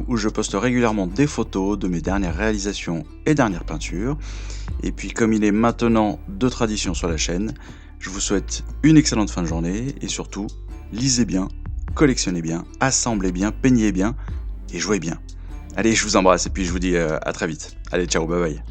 Speaker 2: où je poste régulièrement des photos de mes dernières réalisations et dernières peintures. Et puis comme il est maintenant de tradition sur la chaîne, je vous souhaite une excellente fin de journée et surtout, lisez bien, collectionnez bien, assemblez bien, peignez bien et jouez bien. Allez, je vous embrasse et puis je vous dis à très vite. Allez, ciao, bye bye.